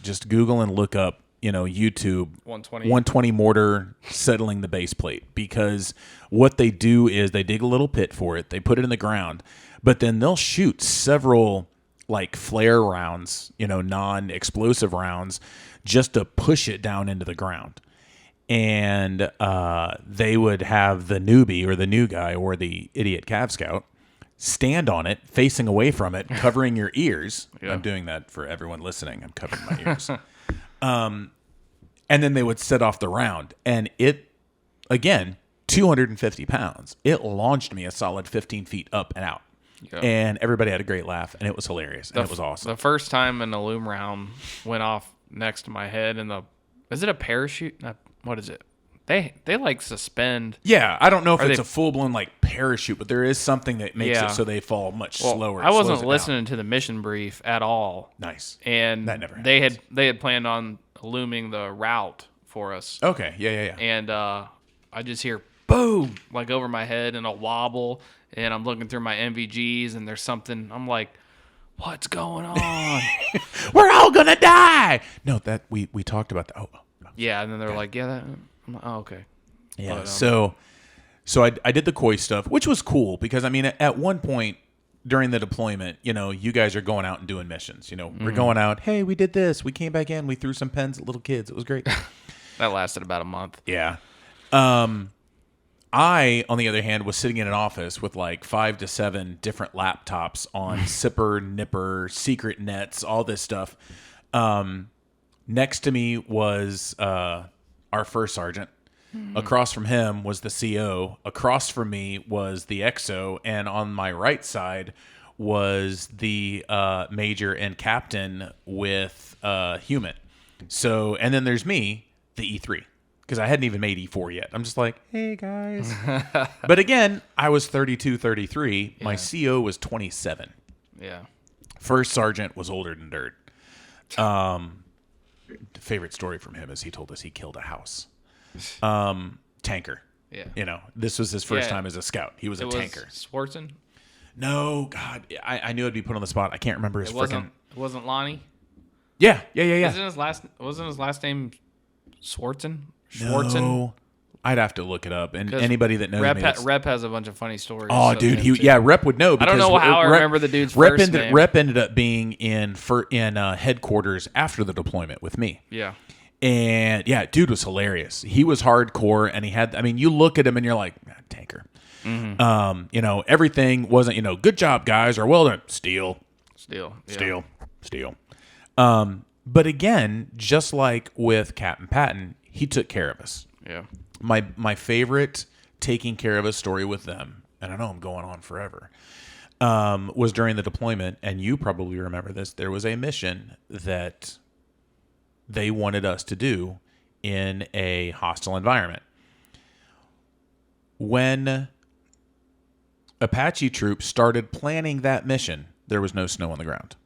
just Google and look up, YouTube 120 mortar settling the base plate, because what they do is they dig a little pit for it, they put it in the ground, but then they'll shoot several like flare rounds, non-explosive rounds, just to push it down into the ground. And they would have the newbie or the new guy or the idiot Cav Scout stand on it, facing away from it, covering your ears. Yeah. I'm doing that for everyone listening. I'm covering my ears. And then they would set off the round. And it, again, 250 pounds. It launched me a solid 15 feet up and out. Yeah. And everybody had a great laugh, and it was hilarious, and it was awesome. The first time an Illum round went off next to my head, and is it a parachute? What is it? They like suspend. Yeah, I don't know if it's a full blown like parachute, but there is something that makes it so they fall much slower. I wasn't listening to the mission brief at all. Nice. And that never they had planned on illuming the route for us. Okay, yeah. And I just hear boom like over my head and a wobble, and I'm looking through my MVGs, and there's something. I'm like, what's going on? We're all gonna die. No, that we talked about that. Oh. Yeah, and then they're like, yeah, I'm like, oh, okay. Yeah, but, so I did the Koi stuff, which was cool because, I mean, at one point during the deployment, you guys are going out and doing missions. We're going out, hey, we did this. We came back in. We threw some pens at little kids. It was great. That lasted about a month. Yeah. I, on the other hand, was sitting in an office with like 5 to 7 different laptops on Sipper, Nipper, Secret Nets, all this stuff. Next to me was our first sergeant. Across from him was the CO. Across from me was the XO. And on my right side was the major and captain with Human. So, and then there's me, the E3. Because I hadn't even made E4 yet. I'm just like, hey, guys. But again, I was 32, 33. Yeah. My CO was 27. Yeah. First sergeant was older than dirt. Favorite story from him is he told us he killed a house. Tanker. Yeah. You know, this was his first time as a scout. He was a tanker. Swartzen? No, God. I knew I'd be put on the spot. I can't remember his freaking... It wasn't Lonnie? Yeah. Wasn't his last name Swartzen? No, I'd have to look it up. And anybody that knows Rep has a bunch of funny stories. Oh, dude, Rep would know. I don't know how I remember the dude's first name. Rep ended up being in headquarters after the deployment with me. Yeah. And yeah, dude was hilarious. He was hardcore, and he had. I mean, you look at him and you're like, tanker. Mm-hmm. You know, everything wasn't. Good job, guys, or well done. Steel. But again, just like with Captain Patton, he took care of us. Yeah. My favorite taking care of us story with them, and I know I'm going on forever, was during the deployment, and you probably remember this. There was a mission that they wanted us to do in a hostile environment. When Apache troops started planning that mission, there was no snow on the ground.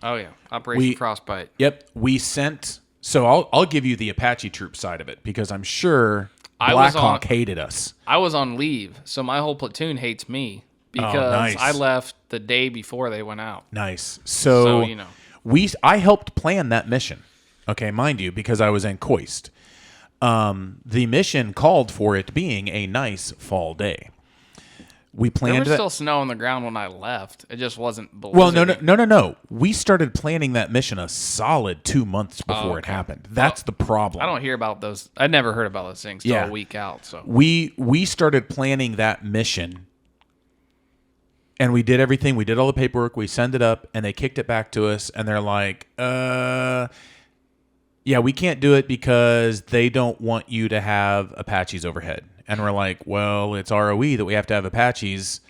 Oh, yeah. Operation Frostbite. Yep. We sent... So I'll give you the Apache troop side of it, because I'm sure Black Hawk hated us. I was on leave, so my whole platoon hates me because I left the day before they went out. Nice. So you know. I helped plan that mission. Okay, mind you, because I was in Koist. The mission called for it being a nice fall day. We planned. There was still snow on the ground when I left. It just wasn't blizzard. Well, no. We started planning that mission a solid 2 months before it happened. That's the problem. I don't hear about those. I never heard about those things till a week out. So we started planning that mission, and we did everything. We did all the paperwork. We sent it up, and they kicked it back to us, and they're like, yeah, we can't do it because they don't want you to have Apaches overhead. And we're like, well, it's ROE that we have to have Apaches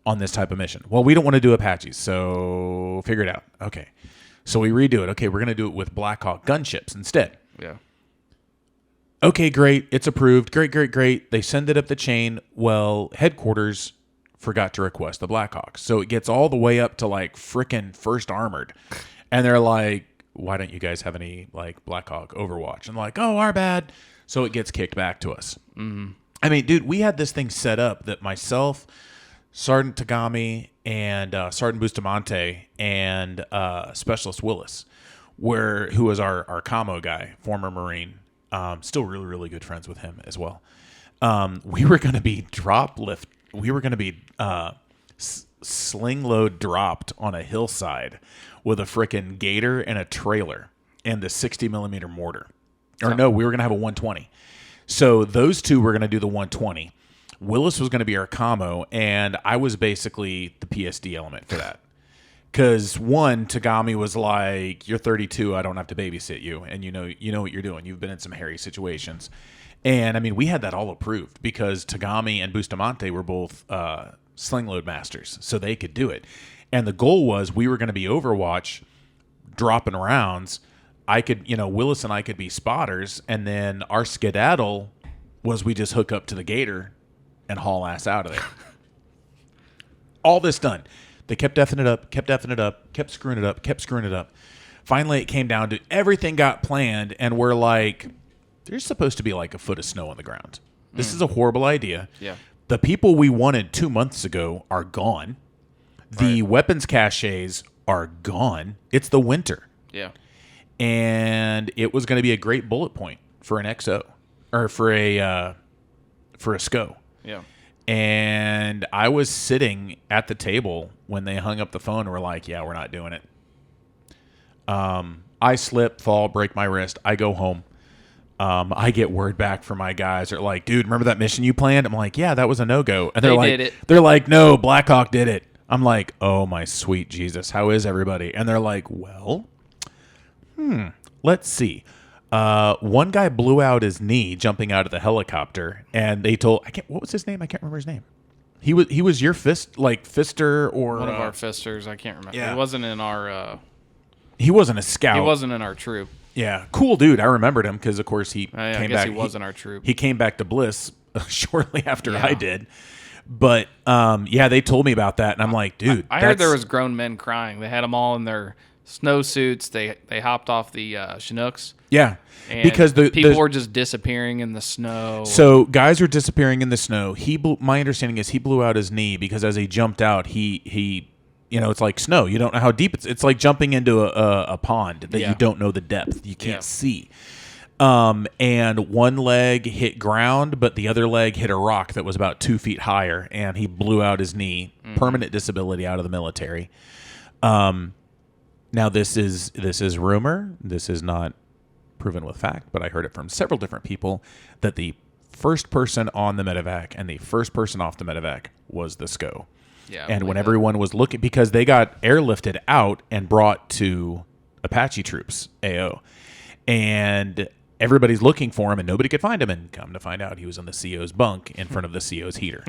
on this type of mission. Well, we don't want to do Apaches, so figure it out. Okay. So we redo it. Okay, we're going to do it with Black Hawk gunships instead. Yeah. Okay, great. It's approved. Great. They send it up the chain. Well, headquarters forgot to request the Black Hawks. So it gets all the way up to like frickin' First Armored. And they're like, why don't you guys have any like Black Hawk Overwatch? And like, oh, our bad. So it gets kicked back to us. Mm-hmm. I mean, dude, we had this thing set up that myself, Sergeant Tagami, and Sergeant Bustamante, and Specialist Willis, who was our camo guy, former Marine, still really, really good friends with him as well. We were going to be We were going to be sling load dropped on a hillside with a frickin' gator and a trailer and the 60 millimeter mortar. Or no, we were going to have a 120. So those two were going to do the 120. Willis was going to be our camo, and I was basically the PSD element for that. Because Tagami was like, "You're 32, I don't have to babysit you, and you know what you're doing. You've been in some hairy situations." And I mean, we had that all approved because Tagami and Bustamante were both sling load masters, so they could do it. And the goal was we were going to be Overwatch, dropping rounds. Willis and I could be spotters, and then our skedaddle was we just hook up to the gator and haul ass out of there. All this done. They kept effing it up, kept screwing it up. Finally, it came down to everything got planned, and we're like, there's supposed to be like a foot of snow on the ground. This is a horrible idea. Yeah. The people we wanted 2 months ago are gone. The weapons caches are gone. It's the winter. Yeah. And it was going to be a great bullet point for an XO or for a SCO. Yeah. And I was sitting at the table when they hung up the phone and were like, yeah, we're not doing it. I slip, fall, break my wrist. I go home. I get word back from my guys. They're like, dude, remember that mission you planned? I'm like, yeah, that was a no-go. And They like, did it. no, Blackhawk did it. I'm like, oh my sweet Jesus, how is everybody? And they're like, well, let's see. One guy blew out his knee jumping out of the helicopter, and they told what was his name? I can't remember his name. He was your fister or One of our fisters. I can't remember. Yeah. He wasn't in our. He wasn't a scout. He wasn't in our troop. Yeah, cool dude. I remembered him because, of course, he I came guess back. he was in our troop. He came back to Bliss shortly after Yeah. I did. But yeah, they told me about that, and I'm like, dude. I heard there was grown men crying. They had them all in their snowsuits. They hopped off the Chinooks. Yeah, And because people were just disappearing in the snow. So guys are disappearing in the snow. My understanding is he blew out his knee because as he jumped out, he it's like snow. You don't know how deep it's like jumping into a pond that you don't know the depth. You can't see. And one leg hit ground, but the other leg hit a rock that was about 2 feet higher, and he blew out his knee. Permanent disability out of the military. Now this is rumor. This is not proven with fact, but I heard it from several different people that the first person on the medevac and the first person off the medevac was the SCO. Yeah, and when everyone was looking, because they got airlifted out and brought to Apache troops, AO, and everybody's looking for him and nobody could find him, and come to find out he was in the CO's bunk in front of the CO's heater.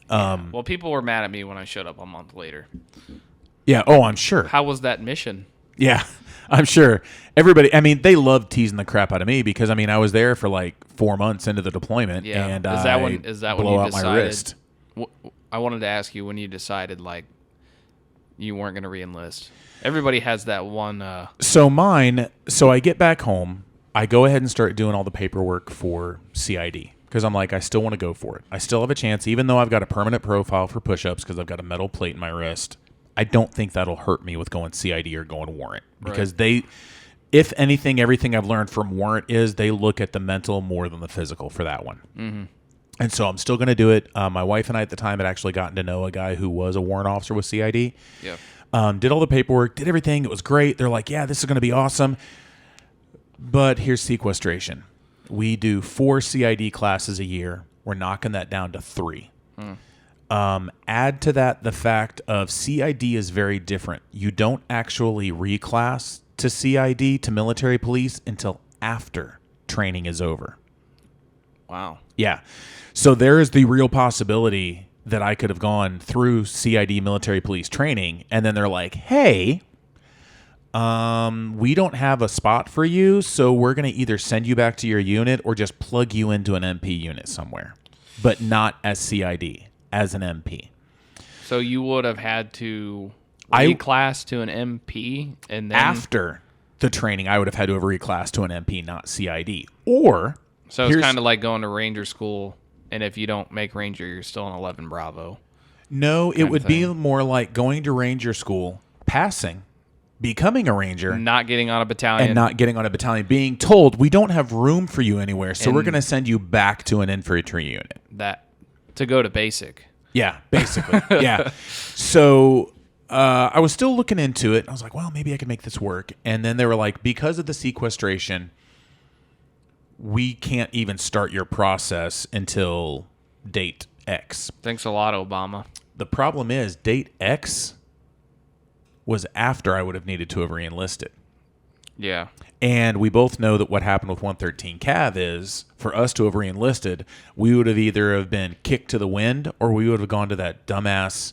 Well, people were mad at me when I showed up a month later. Yeah, oh, I'm sure. How was that mission? Yeah, I'm sure. Everybody, I mean, they loved teasing the crap out of me because, I mean, I was there for like 4 months into the deployment, and is that when you out decided? my wrist. I wanted to ask you when you decided like you weren't going to re-enlist. Everybody has that one. So I get back home. I go ahead and start doing all the paperwork for CID because I'm like, I still want to go for it. I still have a chance, even though I've got a permanent profile for push-ups because I've got a metal plate in my wrist. I don't think that'll hurt me with going CID or going warrant because if anything, everything I've learned from warrant is they look at the mental more than the physical for that one. Mm-hmm. And so I'm still going to do it. My wife and I at the time had actually gotten to know a guy who was a warrant officer with CID. Yeah. Did all the paperwork, did everything. It was great. They're like, yeah, this is going to be awesome. But here's sequestration. We do 4 CID classes a year. We're knocking that down to 3. Add to that the fact of CID is very different. You don't actually reclass to CID, to military police, until after training is over. Wow. Yeah. So there is the real possibility that I could have gone through CID military police training, and then they're like, hey, we don't have a spot for you, so we're going to either send you back to your unit or just plug you into an MP unit somewhere, but not as CID, as an MP. So you would have had to reclass to an MP, and then after the training, I would have had to have reclassed to an MP, not CID. Or so it's kind of like going to Ranger school, and if you don't make Ranger, you're still an 11 Bravo. No, it would be more like going to Ranger school, passing, becoming a Ranger, not getting on a battalion, and not getting on a battalion, being told we don't have room for you anywhere, so we're going to send you back to an infantry unit. That to go to basic. Yeah, basically. Yeah. So I was still looking into it. I was like, well, maybe I can make this work. And then they were like, because of the sequestration, we can't even start your process until date X. Thanks a lot, Obama. The problem is date X was after I would have needed to have re-enlisted. Yeah. And we both know that what happened with 113 Cav is, for us to have re-enlisted, we would have either have been kicked to the wind or we would have gone to that dumbass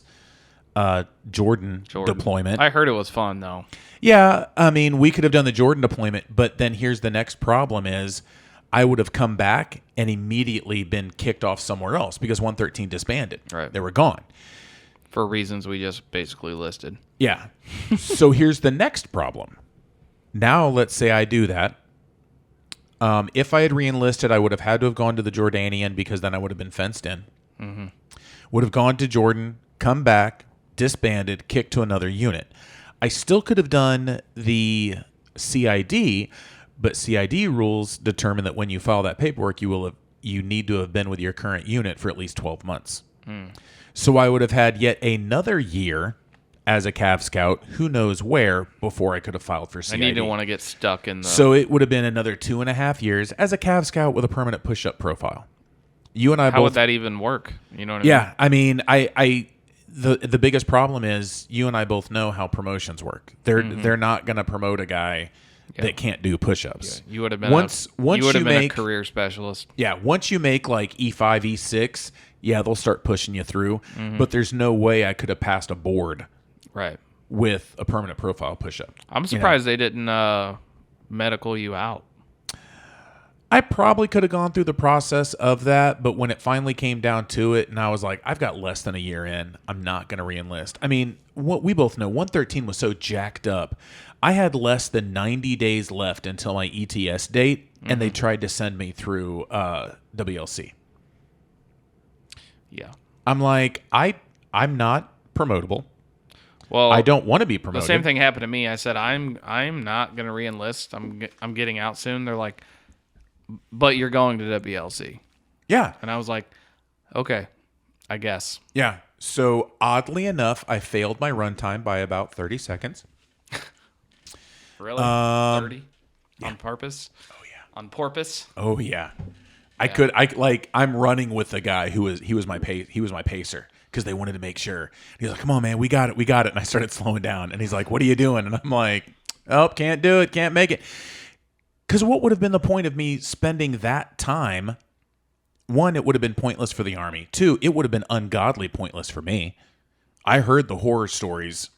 Jordan deployment. I heard it was fun, though. Yeah, I mean, we could have done the Jordan deployment, but then here's the next problem is I would have come back and immediately been kicked off somewhere else because 113 disbanded. Right. They were gone. For reasons we just basically listed. Yeah. So here's the next problem. Now, let's say I do that. If I had re-enlisted, I would have had to have gone to the Jordanian because then I would have been fenced in. Mm-hmm. Would have gone to Jordan, come back, disbanded, kicked to another unit. I still could have done the CID, but CID rules determine that when you file that paperwork, you need to have been with your current unit for at least 12 months. So I would have had yet another year as a Cav Scout, who knows where, before I could have filed for CID. And you didn't want to get stuck in the... So it would have been another 2.5 years as a Cav Scout with a permanent push-up profile. You and I How both... would that even work? You know what I mean? Yeah, I mean, the biggest problem is you and I both know how promotions work. They're not going to promote a guy that can't do push-ups. Yeah. You would have been a career specialist. Yeah, once you make like E5, E6, yeah, they'll start pushing you through. But there's no way I could have passed a board Right. with a permanent profile push-up. I'm surprised they didn't medical you out. I probably could have gone through the process of that, but when it finally came down to it, and I was like, I've got less than a year in, I'm not going to re-enlist. I mean, what we both know, 113 was so jacked up. I had less than 90 days left until my ETS date, and they tried to send me through WLC. Yeah. I'm like, I'm not promotable. Well, I don't want to be promoted. The same thing happened to me. I said, I'm not going to re-enlist. I'm getting out soon. They're like, but you're going to WLC. Yeah. And I was like, okay, I guess. Yeah. So oddly enough, I failed my run time by about 30 seconds. Really? 30? Yeah. On purpose? Oh yeah. On porpoise? Oh yeah. I'm running with the guy he was my pacer because they wanted to make sure. He's like, "Come on, man, we got it." And I started slowing down, and he's like, "What are you doing?" And I'm like, "Oh, can't do it, can't make it." Because what would have been the point of me spending that time? One, it would have been pointless for the Army. Two, it would have been ungodly pointless for me. I heard the horror stories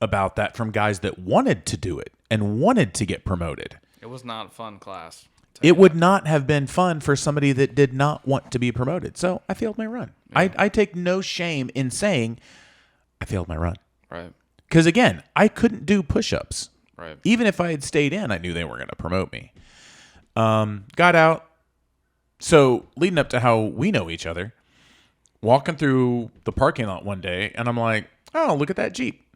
about that from guys that wanted to do it and wanted to get promoted. It was not a fun class. It would not have been fun for somebody that did not want to be promoted. So I failed my run. Yeah. I take no shame in saying I failed my run. Right. Because, again, I couldn't do push-ups. Right. Even if I had stayed in, I knew they were going to promote me. Got out. So leading up to how we know each other, walking through the parking lot one day, and I'm like, oh, look at that Jeep.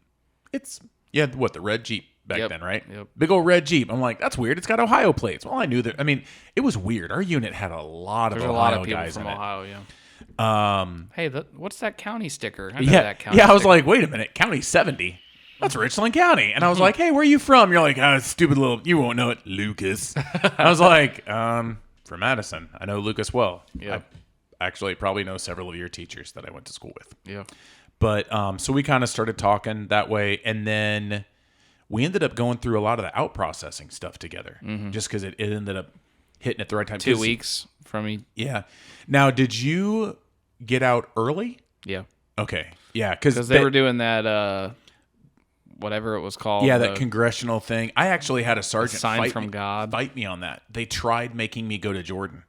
The red Jeep back then, right? Yep. Big old red Jeep. I'm like, that's weird. It's got Ohio plates. Well, I knew that. I mean, it was weird. Our unit had a lot of Ohio guys in it. Ohio, yeah. Hey, what's that county sticker? I know that county I was sticker. like, wait a minute, County 70. That's Richland County. And I was like, hey, where are you from? You're like, stupid little, you won't know it, Lucas. I was like, from Madison. I know Lucas well. Yeah. I actually probably know several of your teachers that I went to school with. Yeah. But so we kind of started talking that way. And then we ended up going through a lot of the out processing stuff together just because it ended up hitting at the right time. 2 weeks from me. Yeah. Now, did you get out early? Yeah. Okay. Yeah. Because they were doing that, whatever it was called. Yeah, that congressional thing. I actually had a sergeant fight me on that. They tried making me go to Jordan.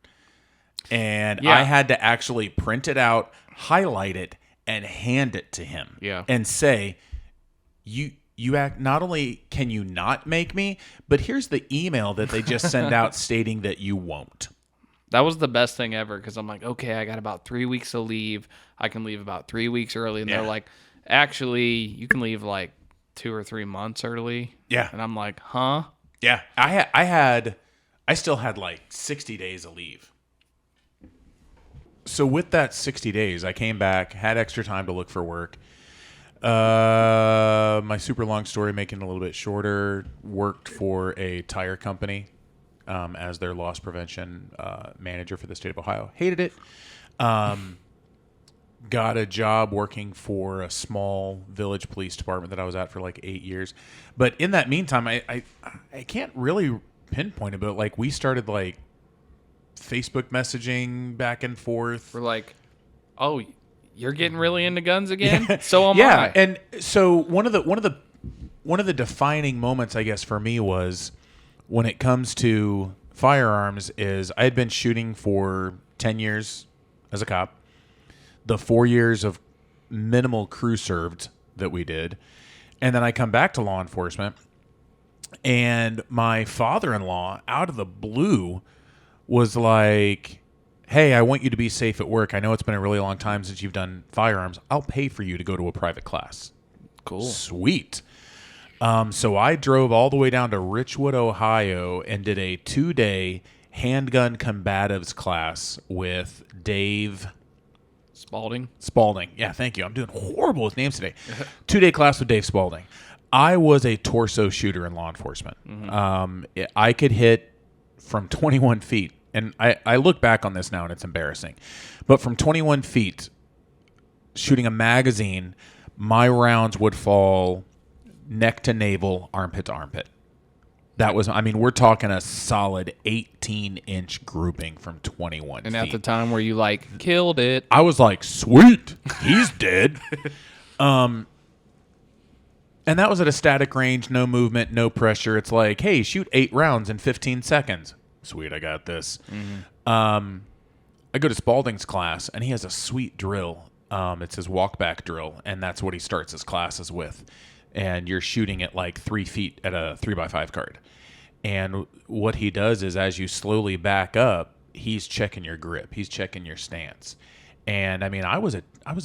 And Yeah. I had to actually print it out, highlight it, and hand it to him. Yeah. And say, you act, not only can you not make me, but here's the email that they just send out stating that you won't. That was the best thing ever because I'm like, okay, I got about 3 weeks of leave. I can leave about 3 weeks early. And they're like, actually, you can leave like 2 or 3 months early. Yeah. And I'm like, huh? Yeah. I still had like 60 days of leave. So with that 60 days, I came back, had extra time to look for work. My super long story, making it a little bit shorter, worked for a tire company as their loss prevention manager for the state of Ohio. Hated it. Got a job working for a small village police department that I was at for like 8 years. But in that meantime, I can't really pinpoint it, but like we started like Facebook messaging back and forth. We're like, oh, you're getting really into guns again? So am I. Yeah, and so one of the defining moments, I guess, for me was when it comes to firearms is I had been shooting for 10 years as a cop. The 4 years of minimal crew served that we did. And then I come back to law enforcement, and my father-in-law, out of the blue, was like, hey, I want you to be safe at work. I know it's been a really long time since you've done firearms. I'll pay for you to go to a private class. Cool. Sweet. So I drove all the way down to Richwood, Ohio, and did a 2-day handgun combatives class with Dave Spalding. Spalding. Yeah, thank you. I'm doing horrible with names today. 2-day class with Dave Spalding. I was a torso shooter in law enforcement. I could hit from 21 feet. And I look back on this now and it's embarrassing. But from 21 feet, shooting a magazine, my rounds would fall neck to navel, armpit to armpit. That was, I mean, we're talking a solid 18-inch grouping from 21 feet. And at the time where you, like, killed it. I was like, sweet, he's dead. And that was at a static range, no movement, no pressure. It's like, hey, shoot 8 rounds in 15 seconds. Sweet, I got this. I go to Spalding's class, and he has a sweet drill. It's his walk-back drill, and that's what he starts his classes with. And you're shooting at like 3 feet at a 3x5 card. And what he does is as you slowly back up, he's checking your grip. He's checking your stance. And I mean, I was a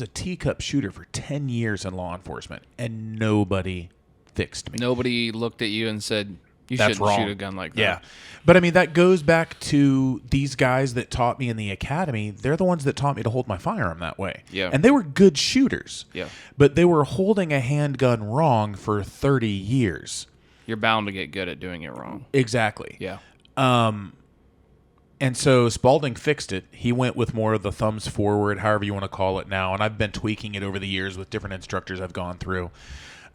teacup shooter for 10 years in law enforcement, and nobody fixed me. Nobody looked at you and said, you That's shouldn't wrong. shoot a gun like that. Yeah. But I mean, that goes back to these guys that taught me in the academy. They're the ones that taught me to hold my firearm that way. Yeah. And they were good shooters. Yeah. But they were holding a handgun wrong for 30 years. You're bound to get good at doing it wrong. Exactly. Yeah. And so Spalding fixed it. He went with more of the thumbs forward, however you want to call it now. And I've been tweaking it over the years with different instructors I've gone through.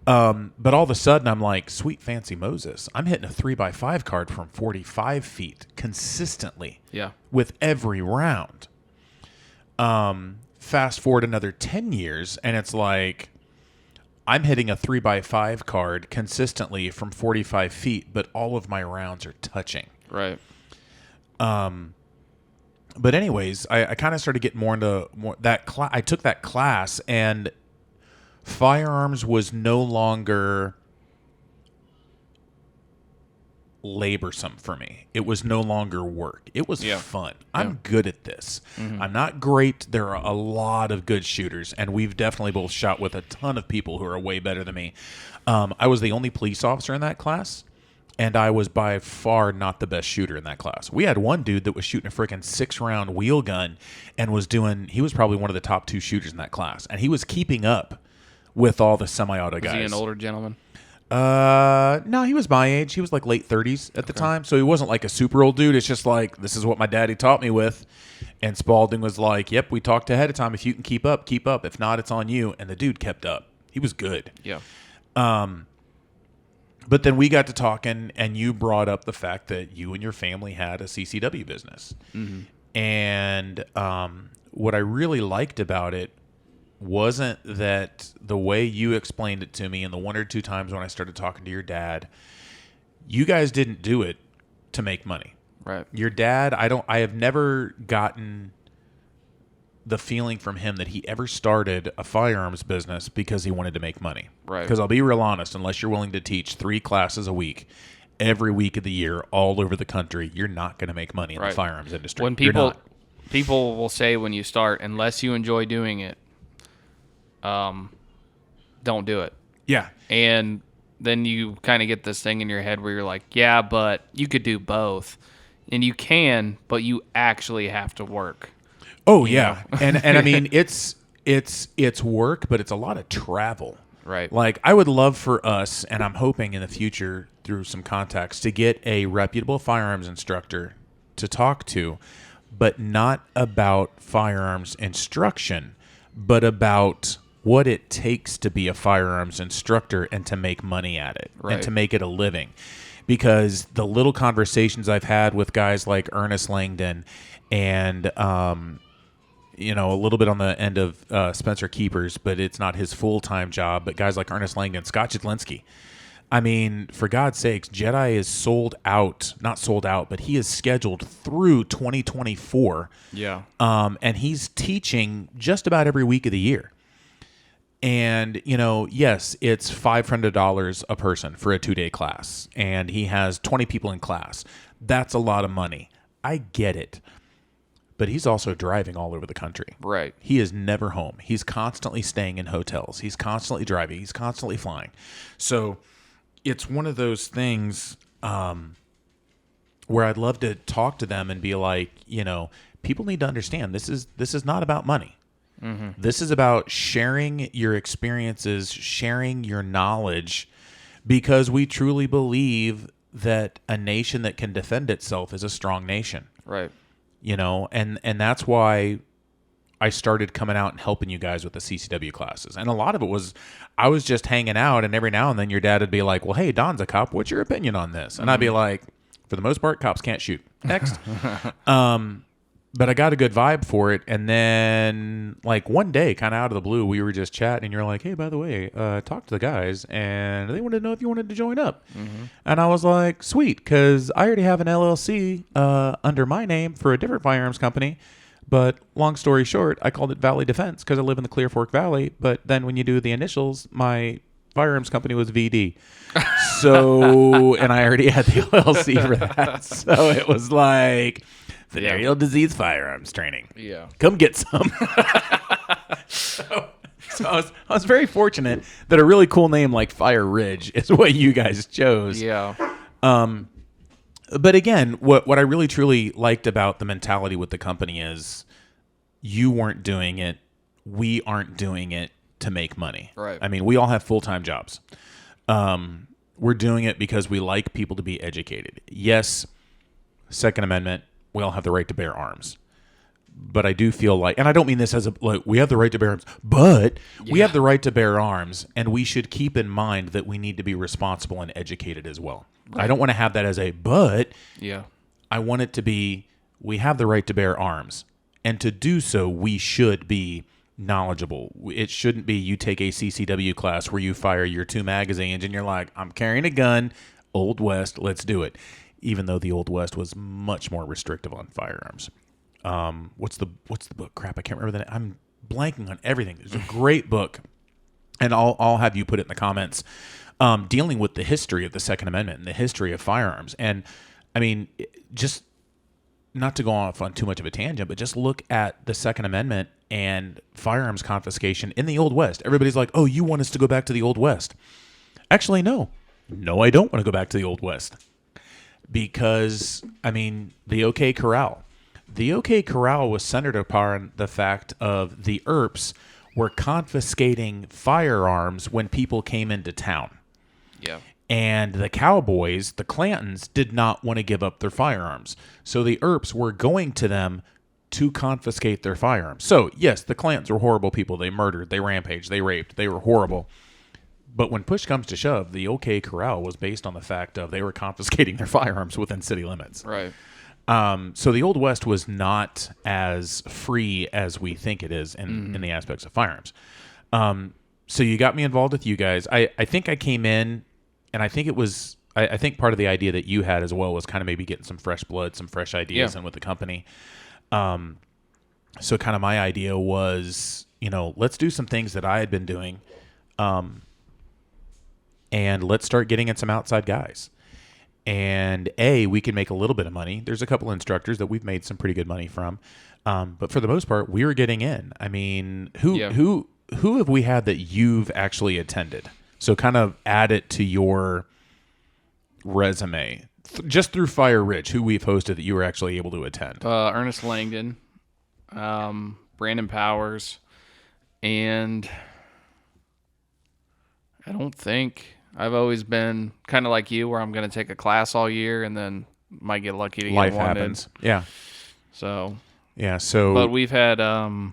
But all of a sudden, I'm like, sweet fancy Moses. I'm hitting a 3x5 card from 45 feet consistently. Yeah. With every round. Fast forward another 10 years, and it's like, I'm hitting a 3x5 card consistently from 45 feet, but all of my rounds are touching. Right. But anyways, I kind of started getting more into that I took that class, and firearms was no longer laborsome for me. It was no longer work. It was fun. I'm good at this. I'm not great. There are a lot of good shooters, and we've definitely both shot with a ton of people who are way better than me. I was the only police officer in that class, and I was by far not the best shooter in that class. We had one dude that was shooting a freaking 6-round wheel gun and he was probably one of the top 2 shooters in that class, and he was keeping up with all the semi-auto guys. Is he an older gentleman? No, he was my age. He was like late 30s at the time. So he wasn't like a super old dude. It's just like, this is what my daddy taught me with. And Spalding was like, yep, we talked ahead of time. If you can keep up, keep up. If not, it's on you. And the dude kept up. He was good. Yeah. But then we got to talking, and you brought up the fact that you and your family had a CCW business. And what I really liked about it wasn't that the way you explained it to me, and the 1 or 2 times when I started talking to your dad, you guys didn't do it to make money. Right. Your dad, I have never gotten the feeling from him that he ever started a firearms business because he wanted to make money. Right. Because I'll be real honest, unless you're willing to teach 3 classes a week, every week of the year, all over the country, you're not going to make money in the firearms industry. When people will say when you start, unless you enjoy doing it, don't do it. Yeah. And then you kind of get this thing in your head where you're like, yeah, but you could do both. And you can, but you actually have to work. Oh, yeah. and I mean, it's work, but it's a lot of travel. Right. Like, I would love for us, and I'm hoping in the future through some contacts, to get a reputable firearms instructor to talk to, but not about firearms instruction, but about what it takes to be a firearms instructor and to make money at it and to make it a living. Because the little conversations I've had with guys like Ernest Langdon and, a little bit on the end of Spencer Keepers, but it's not his full-time job, but guys like Ernest Langdon, Scott Jadlinski. I mean, for God's sakes, Jedi is not sold out, but he is scheduled through 2024. Yeah. And he's teaching just about every week of the year. And, yes, it's $500 a person for a 2-day class, and he has 20 people in class. That's a lot of money. I get it. But he's also driving all over the country. Right. He is never home. He's constantly staying in hotels. He's constantly driving. He's constantly flying. So it's one of those things where I'd love to talk to them and be like, people need to understand this is not about money. This is about sharing your experiences, sharing your knowledge, because we truly believe that a nation that can defend itself is a strong nation. Right. You know, and that's why I started coming out and helping you guys with the CCW classes. And a lot of it was I was just hanging out, and every now and then your dad would be like, well, hey, Don's a cop. What's your opinion on this? And I'd be like, for the most part, cops can't shoot. Next. But I got a good vibe for it. And then, like, one day, kind of out of the blue, we were just chatting, and you're like, hey, by the way, talk to the guys, and they wanted to know if you wanted to join up. And I was like, sweet, because I already have an LLC under my name for a different firearms company. But long story short, I called it Valley Defense because I live in the Clear Fork Valley. But then when you do the initials, my firearms company was VD. So, and I already had the LLC for that. So it was like... venereal disease firearms training. Yeah. Come get some. so I was very fortunate that a really cool name like Fire Ridge is what you guys chose. Yeah. But again, what I really truly liked about the mentality with the company is you weren't doing it. We aren't doing it to make money. Right. I mean, we all have full-time jobs. We're doing it because we like people to be educated. Yes, Second Amendment, we all have the right to bear arms. But I do feel like, and I don't mean this as we have the right to bear arms, but we have the right to bear arms, and we should keep in mind that we need to be responsible and educated as well. Right. I don't want to have that as but. Yeah. I want it to be, we have the right to bear arms, and to do so, we should be knowledgeable. It shouldn't be you take a CCW class where you fire your 2 magazines, and you're like, I'm carrying a gun, Old West, let's do it. Even though the Old West was much more restrictive on firearms. What's the book? Crap, I can't remember that. I'm blanking on everything. There's a great book, and I'll have you put it in the comments, dealing with the history of the Second Amendment and the history of firearms. And I mean, just not to go off on too much of a tangent, but just look at the Second Amendment and firearms confiscation in the Old West. Everybody's like, oh, you want us to go back to the Old West? Actually, no. No, I don't want to go back to the Old West. Because, I mean, the OK Corral. The OK Corral was centered upon the fact of the Earps were confiscating firearms when people came into town. Yeah. And the cowboys, the Clantons, did not want to give up their firearms. So the Earps were going to them to confiscate their firearms. So, yes, the Clantons were horrible people. They murdered, they rampaged, they raped, they were horrible. But when push comes to shove, the OK Corral was based on the fact of they were confiscating their firearms within city limits. Right. So the Old West was not as free as we think it is in the aspects of firearms. So you got me involved with you guys. I think I came in, and I think it was, I think part of the idea that you had as well was kind of maybe getting some fresh blood, some fresh ideas in with the company. So kind of my idea was, let's do some things that I had been doing. And let's start getting in some outside guys. And we can make a little bit of money. There's a couple instructors that we've made some pretty good money from. But for the most part, we were getting in. I mean, who have we had that you've actually attended? So kind of add it to your resume. Just through Fire Ridge, who we've hosted that you were actually able to attend. Ernest Langdon, Brandon Powers, and I don't think... I've always been kind of like you, where I'm going to take a class all year and then might get lucky to get life one. Happens. Yeah. So. Yeah. So. But we've had and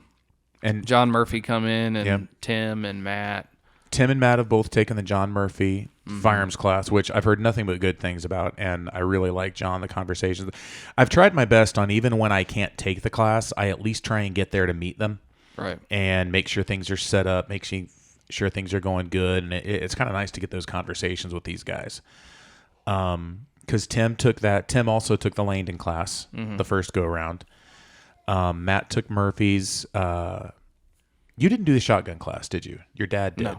John Murphy come in, and Tim and Matt. Tim and Matt have both taken the John Murphy firearms class, which I've heard nothing but good things about, and I really like John. The conversations. I've tried my best on, even when I can't take the class, I at least try and get there to meet them. Right. And make sure things are set up. Make sure things are going good, and it's kind of nice to get those conversations with these guys. Because Tim also took the Langdon class the first go around. Matt took Murphy's. You didn't do the shotgun class, did you? Your dad did.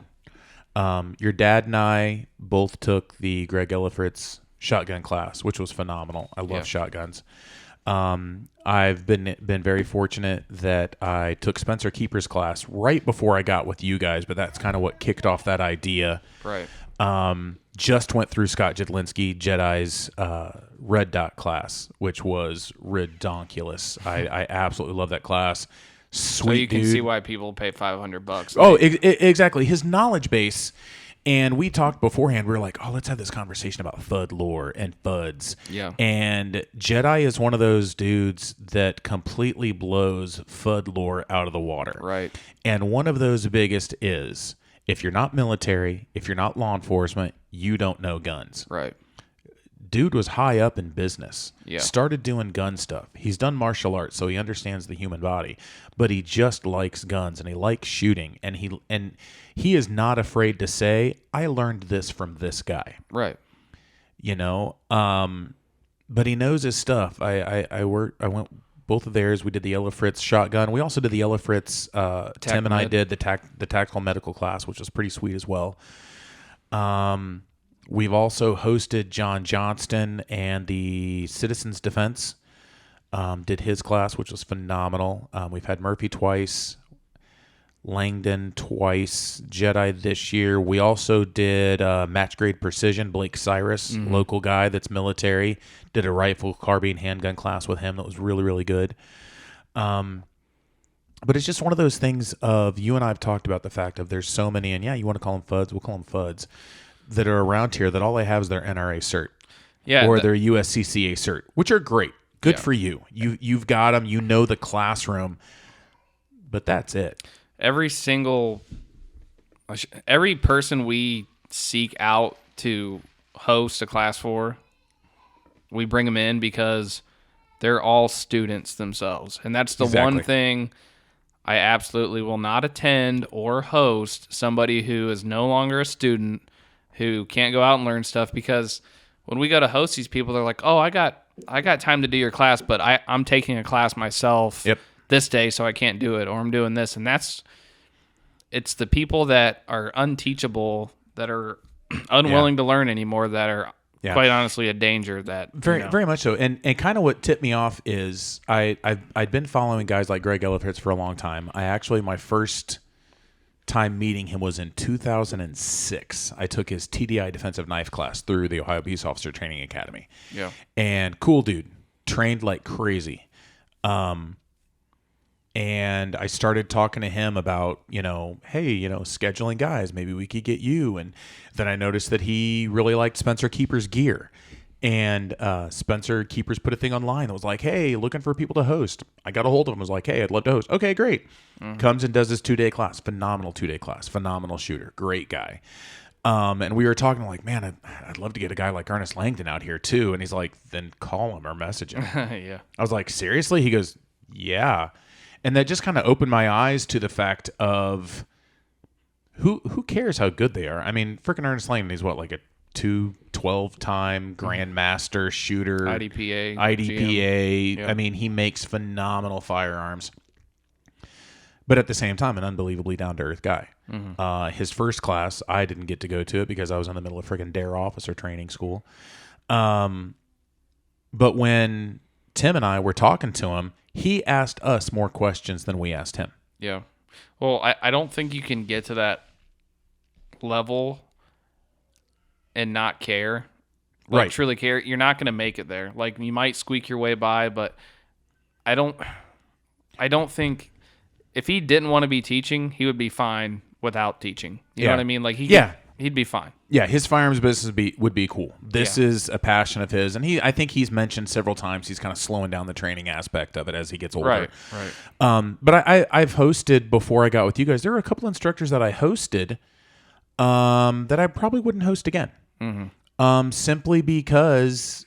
No. Your dad and I both took the Greg Ellifritz shotgun class, which was phenomenal. I love shotguns. I've been very fortunate that I took Spencer Keeper's class right before I got with you guys, but that's kind of what kicked off that idea. Right. Just went through Scott Jedlinski Jedi's Red Dot class, which was redonkulous. I absolutely love that class. Sweet So you can dude. see why people pay $500. Oh, exactly. His knowledge base. And we talked beforehand. We were like, oh, let's have this conversation about FUD lore and FUDs. Yeah. And Jedi is one of those dudes that completely blows FUD lore out of the water. Right. And one of those biggest is, if you're not military, if you're not law enforcement, you don't know guns. Right. Dude was high up in business. Yeah. Started doing gun stuff. He's done martial arts, so he understands the human body. But he just likes guns and he likes shooting. And he is not afraid to say, I learned this from this guy. Right. You know? But he knows his stuff. I went both of theirs. We did the Yellow Fritz shotgun. We also did the Yellow Fritz. Tim and I did the tactical medical class, which was pretty sweet as well. We've also hosted John Johnston and the Citizens Defense. Did his class, which was phenomenal. We've had Murphy twice, Langdon twice, Jedi this year. We also did Match Grade Precision, Blake Cyrus, local guy that's military. Did a rifle, carbine, handgun class with him that was really, really good. But it's just one of those things of, you and I have talked about the fact of there's so many, and yeah, you want to call them FUDs, we'll call them FUDs, that are around here that all they have is their NRA cert. Yeah. Or their USCCA cert, which are great. Good for you. You've got them. You know the classroom. But that's it. Every person we seek out to host a class for, we bring them in because they're all students themselves. And that's the one thing I absolutely will not attend or host somebody who is no longer a student, who can't go out and learn stuff, because when we go to host these people, they're like, oh, I got time to do your class, but I'm taking a class myself this day, so I can't do it, or I'm doing this. And it's the people that are unteachable, that are unwilling to learn anymore, that are quite honestly a danger. That very much so. And kind of what tipped me off is I'd been following guys like Greg Ellifritz for a long time. My first time meeting him was in 2006. I took his TDI defensive knife class through the Ohio Peace Officer Training Academy. Yeah. And cool dude, trained like crazy. And I started talking to him about, hey, scheduling guys, maybe we could get you. And then I noticed that he really liked Spencer Keeper's gear. And Spencer Keepers put a thing online that was like, hey, looking for people to host. I got a hold of him, was like, hey, I'd love to host. Okay, great. Comes and does his 2-day class. Phenomenal 2-day class. Phenomenal shooter. Great guy. And we were talking like, man, I'd love to get a guy like Ernest Langdon out here too. And he's like, then call him or message him. Yeah. I was like, seriously? He goes, yeah. And that just kind of opened my eyes to the fact of who cares how good they are. I mean, freaking Ernest Langdon, he's what, like a 12-time grandmaster shooter, IDPA. Yep. I mean, he makes phenomenal firearms, but at the same time, an unbelievably down-to-earth guy. His first class, I didn't get to go to it because I was in the middle of freaking DARE officer training school. But when Tim and I were talking to him, he asked us more questions than we asked him. Yeah. Well, I don't think you can get to that level and not care, like truly care. You're not going to make it there. Like, you might squeak your way by, but I don't think if he didn't want to be teaching, he would be fine without teaching. You know what I mean? Like, he'd be fine. Yeah, his firearms business would be cool. This is a passion of his, and I think he's mentioned several times he's kind of slowing down the training aspect of it as he gets older. Right. But I've hosted before I got with you guys. There were a couple instructors that I hosted that I probably wouldn't host again. Simply because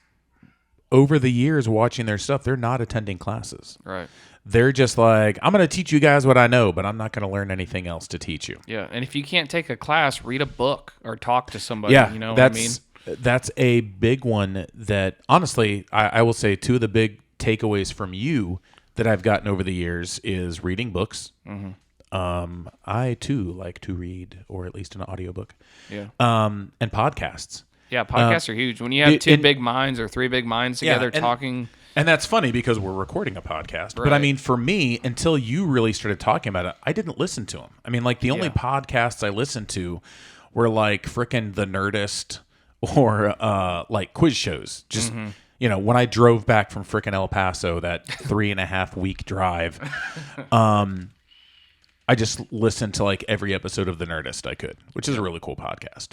over the years watching their stuff, they're not attending classes. Right. They're just like, I'm going to teach you guys what I know, but I'm not going to learn anything else to teach you. Yeah, and if you can't take a class, read a book or talk to somebody. Yeah, you know what I mean? That's a big one that, honestly, I will say two of the big takeaways from you that I've gotten over the years is reading books. I, too, like to read, or at least an audiobook. Yeah. And podcasts. Yeah, podcasts are huge. When you have two big minds or three big minds together talking. And that's funny because we're recording a podcast. Right. But I mean, for me, until you really started talking about it, I didn't listen to them. I mean, like the only podcasts I listened to were like frickin' The Nerdist or like quiz shows. Just when I drove back from frickin' El Paso, that 3.5 week drive, I just listened to like every episode of The Nerdist I could, which is a really cool podcast.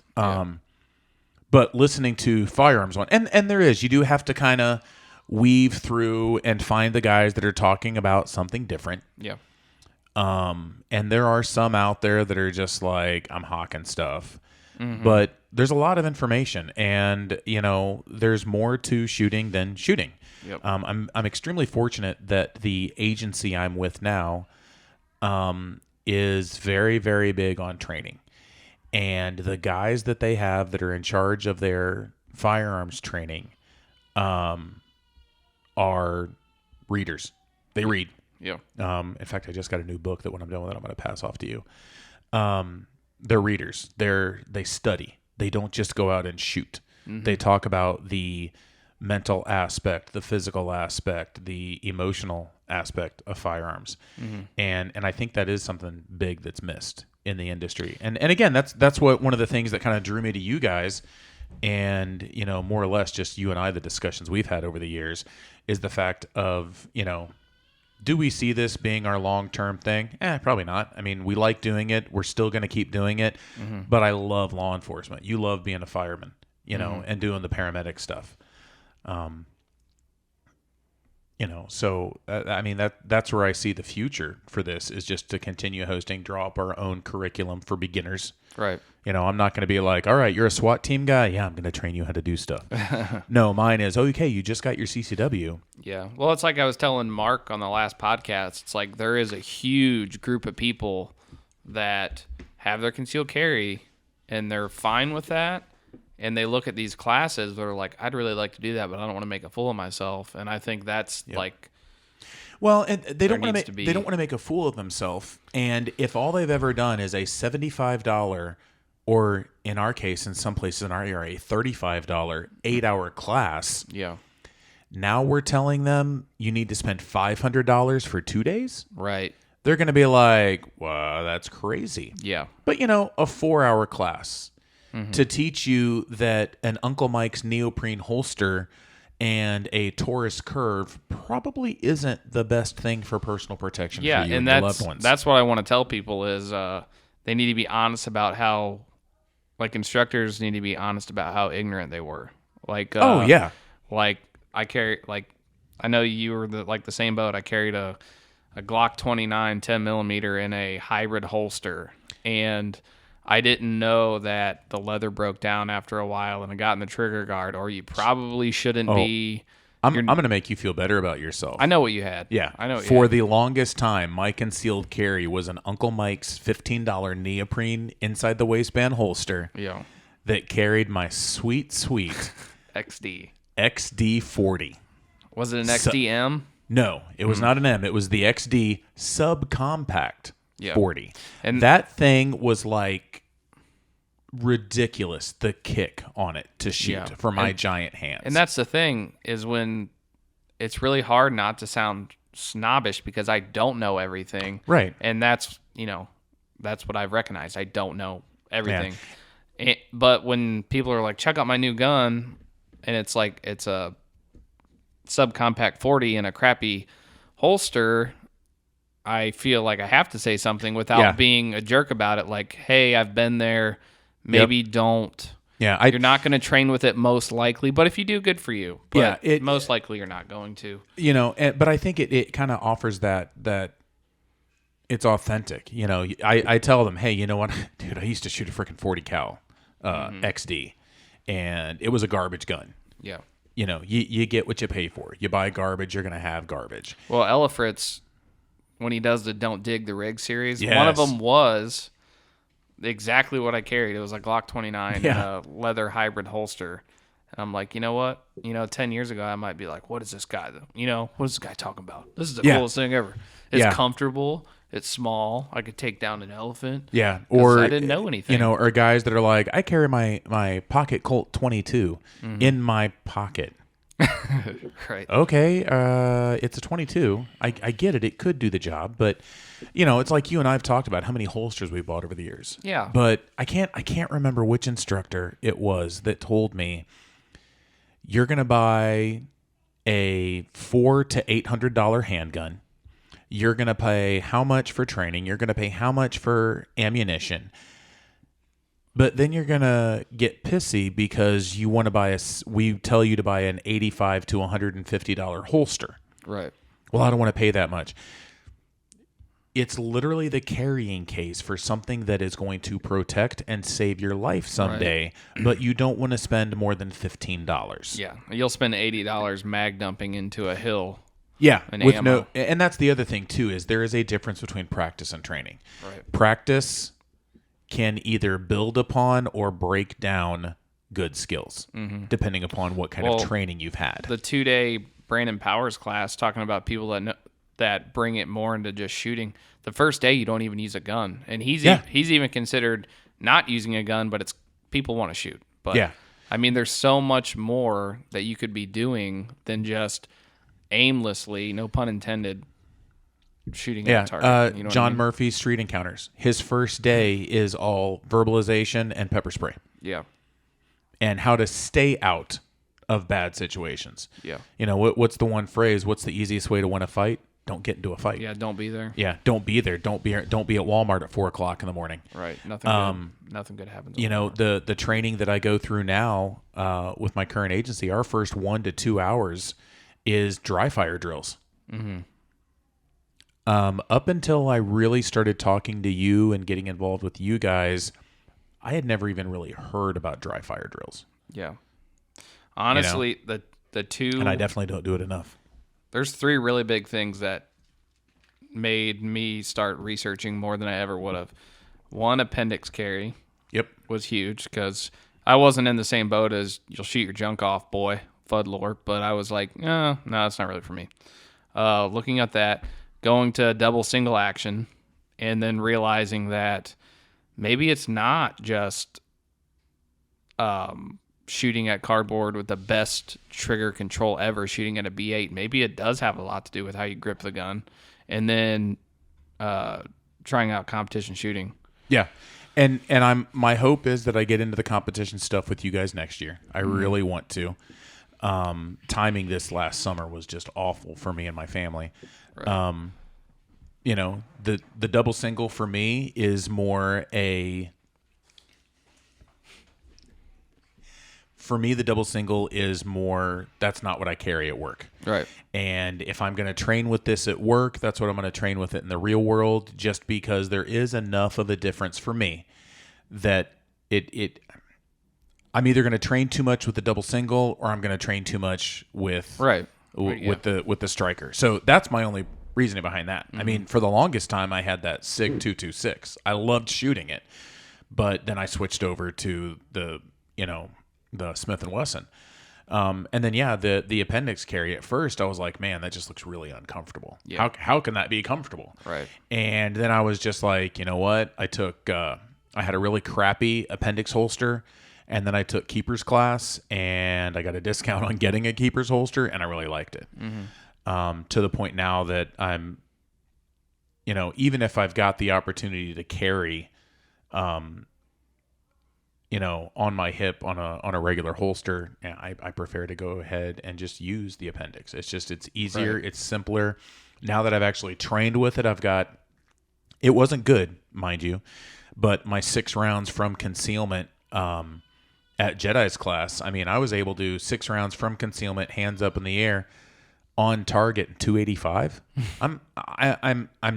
But listening to Firearms One, and you do have to kind of weave through and find the guys that are talking about something different. Yeah. And there are some out there that are just like, I'm hawking stuff. But there's a lot of information, and there's more to shooting than shooting. Yep. I'm extremely fortunate that the agency I'm with now is very, very big on training. And the guys that they have that are in charge of their firearms training are readers. They read. Yeah. In fact, I just got a new book that when I'm done with it, I'm going to pass off to you. They're readers. They study. They don't just go out and shoot. They talk about the mental aspect, the physical aspect, the emotional aspect of firearms. And I think that is something big that's missed in the industry. And again, that's what one of the things that kind of drew me to you guys, and more or less just you and I, the discussions we've had over the years, is the fact of do we see this being our long-term thing? Probably not. I mean, we like doing it. We're still going to keep doing it. But I love law enforcement. You love being a fireman, and doing the paramedic stuff. So I mean, that's where I see the future for this, is just to continue hosting, draw up our own curriculum for beginners. Right. I'm not going to be like, all right, you're a SWAT team guy. Yeah, I'm going to train you how to do stuff. No, mine is, okay, you just got your CCW. Yeah. Well, it's like I was telling Mark on the last podcast. It's like there is a huge group of people that have their concealed carry, and they're fine with that. And they look at these classes that are like, I'd really like to do that, but I don't want to make a fool of myself. And I think that's like, well, and they don't want to make a fool of themselves. And if all they've ever done is a $75, or in our case, in some places in our area, a $35 8-hour class. Yeah. Now we're telling them you need to spend $500 for 2 days. Right. They're going to be like, wow, that's crazy. Yeah. But a 4-hour class to teach you that an Uncle Mike's neoprene holster and a Taurus curve probably isn't the best thing for personal protection for you and your loved ones. That's what I want to tell people is they need to be honest about how, like, instructors need to be honest about how ignorant they were. Like, like I know you were the same boat. I carried a Glock 29 10 millimeter in a hybrid holster, and I didn't know that the leather broke down after a while and it got in the trigger guard, or you probably shouldn't be. I'm going to make you feel better about yourself. I know what you had. Yeah. I know what For the longest time, my concealed carry was an Uncle Mike's $15 neoprene inside the waistband holster that carried my sweet XD40. Was it an XDM? No, it was not an M. It was the XD subcompact 40. And that thing was like ridiculous, the kick on it to shoot for my giant hands. And that's the thing, is when it's really hard not to sound snobbish because I don't know everything. Right. And that's what I've recognized. I don't know everything. But when people are like, check out my new gun, and it's like, it's a subcompact 40 in a crappy holster, I feel like I have to say something without being a jerk about it. Like, hey, I've been there. Maybe don't. Yeah, you're not going to train with it most likely, but if you do, good for you. But most likely you're not going to. But I think it kind of offers that it's authentic. I tell them, hey, you know what, dude, I used to shoot a freaking 40 cal XD, and it was a garbage gun. Yeah. You get what you pay for. You buy garbage, you're going to have garbage. Well, Ella Fritz, when he does the Don't Dig the Rig series, one of them was exactly what I carried. It was a Glock 29 and a leather hybrid holster. And I'm like, you know what? 10 years ago, I might be like, what is this guy? What is this guy talking about? This is the coolest thing ever. It's comfortable. It's small. I could take down an elephant. Yeah. Or I didn't know anything. Or guys that are like, I carry my pocket Colt 22 in my pocket. Right. Okay. It's a 22. I get it. It could do the job, but it's like you and I have talked about how many holsters we bought over the years. Yeah. But I can't remember which instructor it was that told me, You're going to buy a $400 to $800 handgun. You're going to pay how much for training? You're going to pay how much for ammunition? But then you're going to get pissy because you want to buy we tell you to buy an $85 to $150 holster. Right. Well, I don't want to pay that much. It's literally the carrying case for something that is going to protect and save your life someday, but you don't want to spend more than $15. Yeah. You'll spend $80 mag dumping into a hill. Yeah, with ammo. and that's the other thing too, is there is a difference between practice and training. Right. Practice can either build upon or break down good skills, depending upon what kind of training you've had. The 2-day Brandon Powers class, talking about people that bring it more into just shooting. The first day you don't even use a gun, and he's even considered not using a gun, but it's people want to shoot. But yeah, I mean, there's so much more that you could be doing than just aimlessly, no pun intended, shooting at a target. You know John what I mean? Murphy's Street Encounters. His first day is all verbalization and pepper spray. Yeah. And how to stay out of bad situations. Yeah. You know, what's the one phrase? What's the easiest way to win a fight? Don't get into a fight. Yeah, don't be there. Yeah, don't be there. Don't be at Walmart at 4:00 in the morning. Right. Nothing good happens. You know, the training that I go through now with my current agency, our first 1 to 2 hours is dry fire drills. Mm-hmm. Up until I really started talking to you and getting involved with you guys, I had never even really heard about dry fire drills. Yeah. Honestly, the two... And I definitely don't do it enough. There's 3 really big things that made me start researching more than I ever would have. One, appendix carry. Yep. Was huge because I wasn't in the same boat as you'll shoot your junk off, boy, fudd lore, but I was like, no, it's not really for me. Looking at that, going to double single action, and then realizing that maybe it's not just shooting at cardboard with the best trigger control ever, shooting at a B8. Maybe it does have a lot to do with how you grip the gun, and then trying out competition shooting. Yeah. And my hope is that I get into the competition stuff with you guys next year. I really want to. Timing this last summer was just awful for me and my family. Right. You know, the double single for me is more the double single is more, that's not what I carry at work. Right. And if I'm going to train with this at work, that's what I'm going to train with it in the real world, just because there is enough of a difference for me that I'm either going to train too much with the double single, or I'm going to train too much with with the striker. So that's my only reasoning behind that. Mm-hmm. I mean, for the longest time, I had that SIG 226. I loved shooting it, but then I switched over to the Smith & Wesson. And then, the appendix carry at first, I was like, man, that just looks really uncomfortable. Yeah. How can that be comfortable? Right. And then I was just like, you know what? I had a really crappy appendix holster, and then I took keeper's class, and I got a discount on getting a keeper's holster, and I really liked it. Mm-hmm. To the point now that I'm, even if I've got the opportunity to carry, on my hip on a regular holster, I prefer to go ahead and just use the appendix. It's easier. Right. It's simpler. Now that I've actually trained with it, it wasn't good, mind you, but my 6 rounds from concealment, at Jedi's class, I mean, I was able to do 6 rounds from concealment, hands up in the air, on target, 285. I'm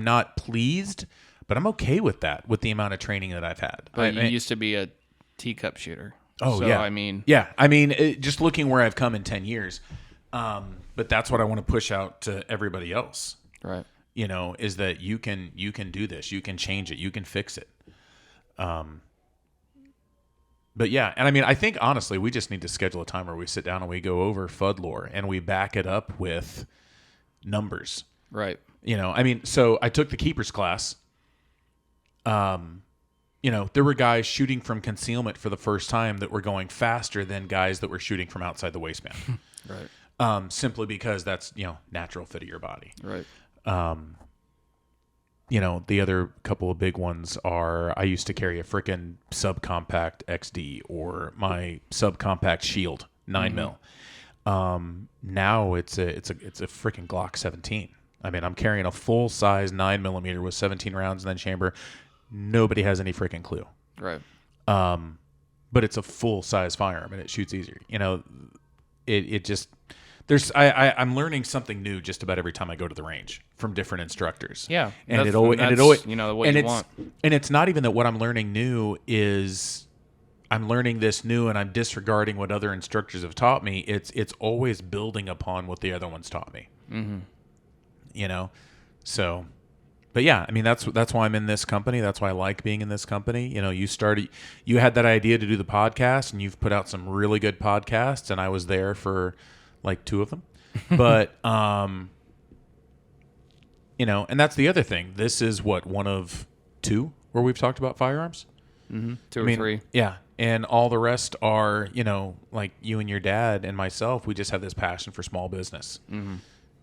not pleased, but I'm okay with that, with the amount of training that I've had. But you used to be a teacup shooter. Oh, so, yeah. I mean, just looking where I've come in 10 years. But that's what I want to push out to everybody else. Right. Is that you can do this, you can change it, you can fix it. But yeah, and I mean, I think honestly, we just need to schedule a time where we sit down and we go over fudd lore and we back it up with numbers. Right. So I took the keeper's class. There were guys shooting from concealment for the first time that were going faster than guys that were shooting from outside the waistband. Right. Simply because that's, natural fit of your body. Right. The other couple of big ones are, I used to carry a frickin' subcompact XD or my subcompact Shield 9mm. Now it's a freaking Glock 17. I mean, I'm carrying a full size 9mm with 17 rounds in that chamber. Nobody has any freaking clue. Right. But it's a full size firearm and it shoots easier. You know, it just I'm learning something new just about every time I go to the range from different instructors. Yeah, and it always what you want. And it's not even that what I'm learning new is I'm learning this new and I'm disregarding what other instructors have taught me. It's always building upon what the other ones taught me. Mm-hmm. You know, so. But yeah, I mean that's why I'm in this company. That's why I like being in this company. You know, you had that idea to do the podcast, and you've put out some really good podcasts, and I was there for like 2 of them. But you know, and that's the other thing. This is what, 1 of 2 where we've talked about firearms. Mm-hmm. 2 or 3. Yeah, and all the rest are, you know, like you and your dad and myself. We just have this passion for small business. Mm-hmm.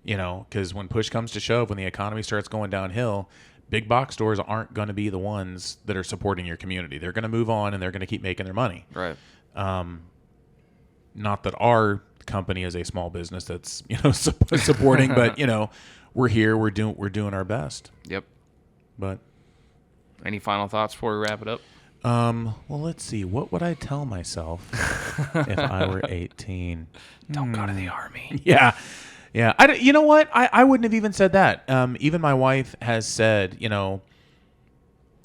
You know, because when push comes to shove, when the economy starts going downhill, big box stores aren't going to be the ones that are supporting your community. They're going to move on and they're going to keep making their money. Right. Not that our company is a small business that's, you know, supporting, but you know, we're here, we're doing our best. Yep. But any final thoughts before we wrap it up? Well, let's see. What would I tell myself if I were 18? Don't go to the Army. Yeah. Yeah, you know what? I wouldn't have even said that. Even my wife has said, you know,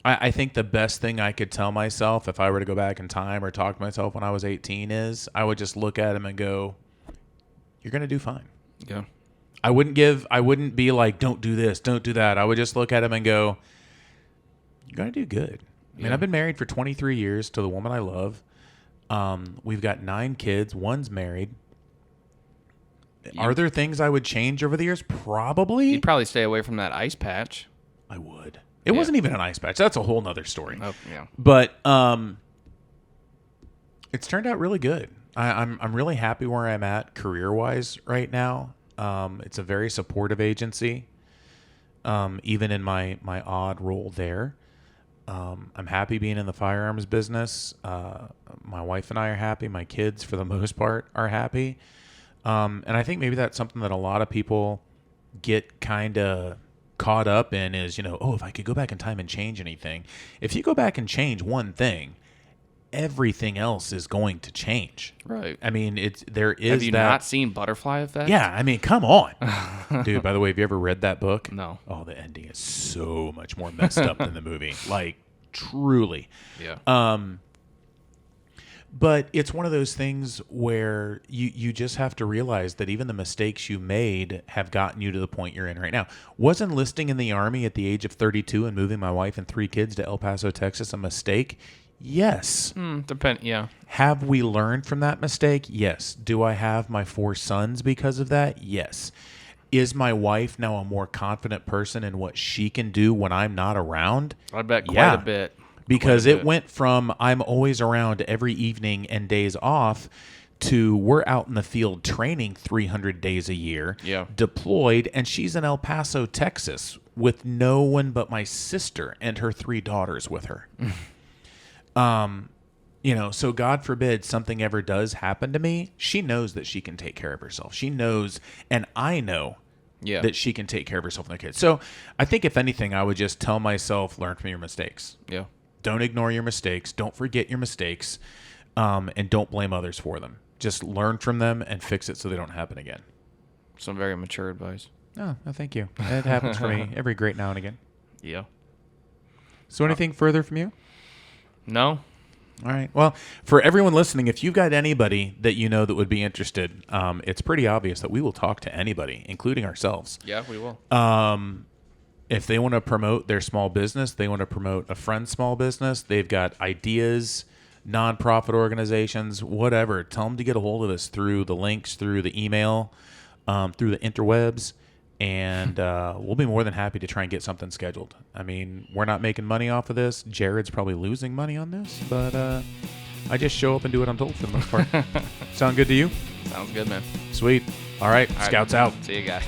I think the best thing I could tell myself if I were to go back in time or talk to myself when I was 18 is I would just look at him and go, you're going to do fine. Yeah. I wouldn't be like, don't do this, don't do that. I would just look at him and go, you're going to do good. I mean, I've been married for 23 years to the woman I love. We've got 9 kids. One's married. Are there things I would change over the years? Probably. You'd probably stay away from that ice patch. I would. It wasn't even an ice patch. That's a whole nother story. Oh, yeah. But it's turned out really good. I'm really happy where I'm at career-wise right now. It's a very supportive agency, even in my odd role there. I'm happy being in the firearms business. My wife and I are happy. My kids, for the most part, are happy. And I think maybe that's something that a lot of people get kind of caught up in is, you know, oh, if I could go back in time and change anything. If you go back and change one thing, everything else is going to change. Right. I mean, there is Have you not seen Butterfly Effect? Yeah, I mean, come on. Dude, by the way, have you ever read that book? No. Oh, the ending is so much more messed up than the movie. Like, truly. Yeah. But it's one of those things where you just have to realize that even the mistakes you made have gotten you to the point you're in right now. Was enlisting in the Army at the age of 32 and moving my wife and 3 kids to El Paso, Texas a mistake? Yes. Yeah. Have we learned from that mistake? Yes. Do I have my 4 sons because of that? Yes. Is my wife now a more confident person in what she can do when I'm not around? I bet quite a bit. Because it went from I'm always around every evening and days off to we're out in the field training 300 days a year, deployed, and she's in El Paso, Texas with no one but my sister and her 3 daughters with her. You know, so God forbid something ever does happen to me, she knows that she can take care of herself. She knows, and I know that she can take care of herself and their kids. So I think if anything, I would just tell myself, learn from your mistakes. Yeah. Don't ignore your mistakes. Don't forget your mistakes, and don't blame others for them. Just learn from them and fix it so they don't happen again. Some very mature advice. Oh, thank you. It happens for me every great now and again. Yeah. So anything further from you? No. All right. Well, for everyone listening, if you've got anybody that you know that would be interested, it's pretty obvious that we will talk to anybody, including ourselves. Yeah, we will. If they want to promote their small business, they want to promote a friend's small business, they've got ideas, nonprofit organizations, whatever, tell them to get a hold of us through the links, through the email, through the interwebs, and we'll be more than happy to try and get something scheduled. I mean, we're not making money off of this. Jerrod's probably losing money on this, but I just show up and do what I'm told for the most part. Sound good to you? Sounds good, man. Sweet. All right, Scouts out. See you guys.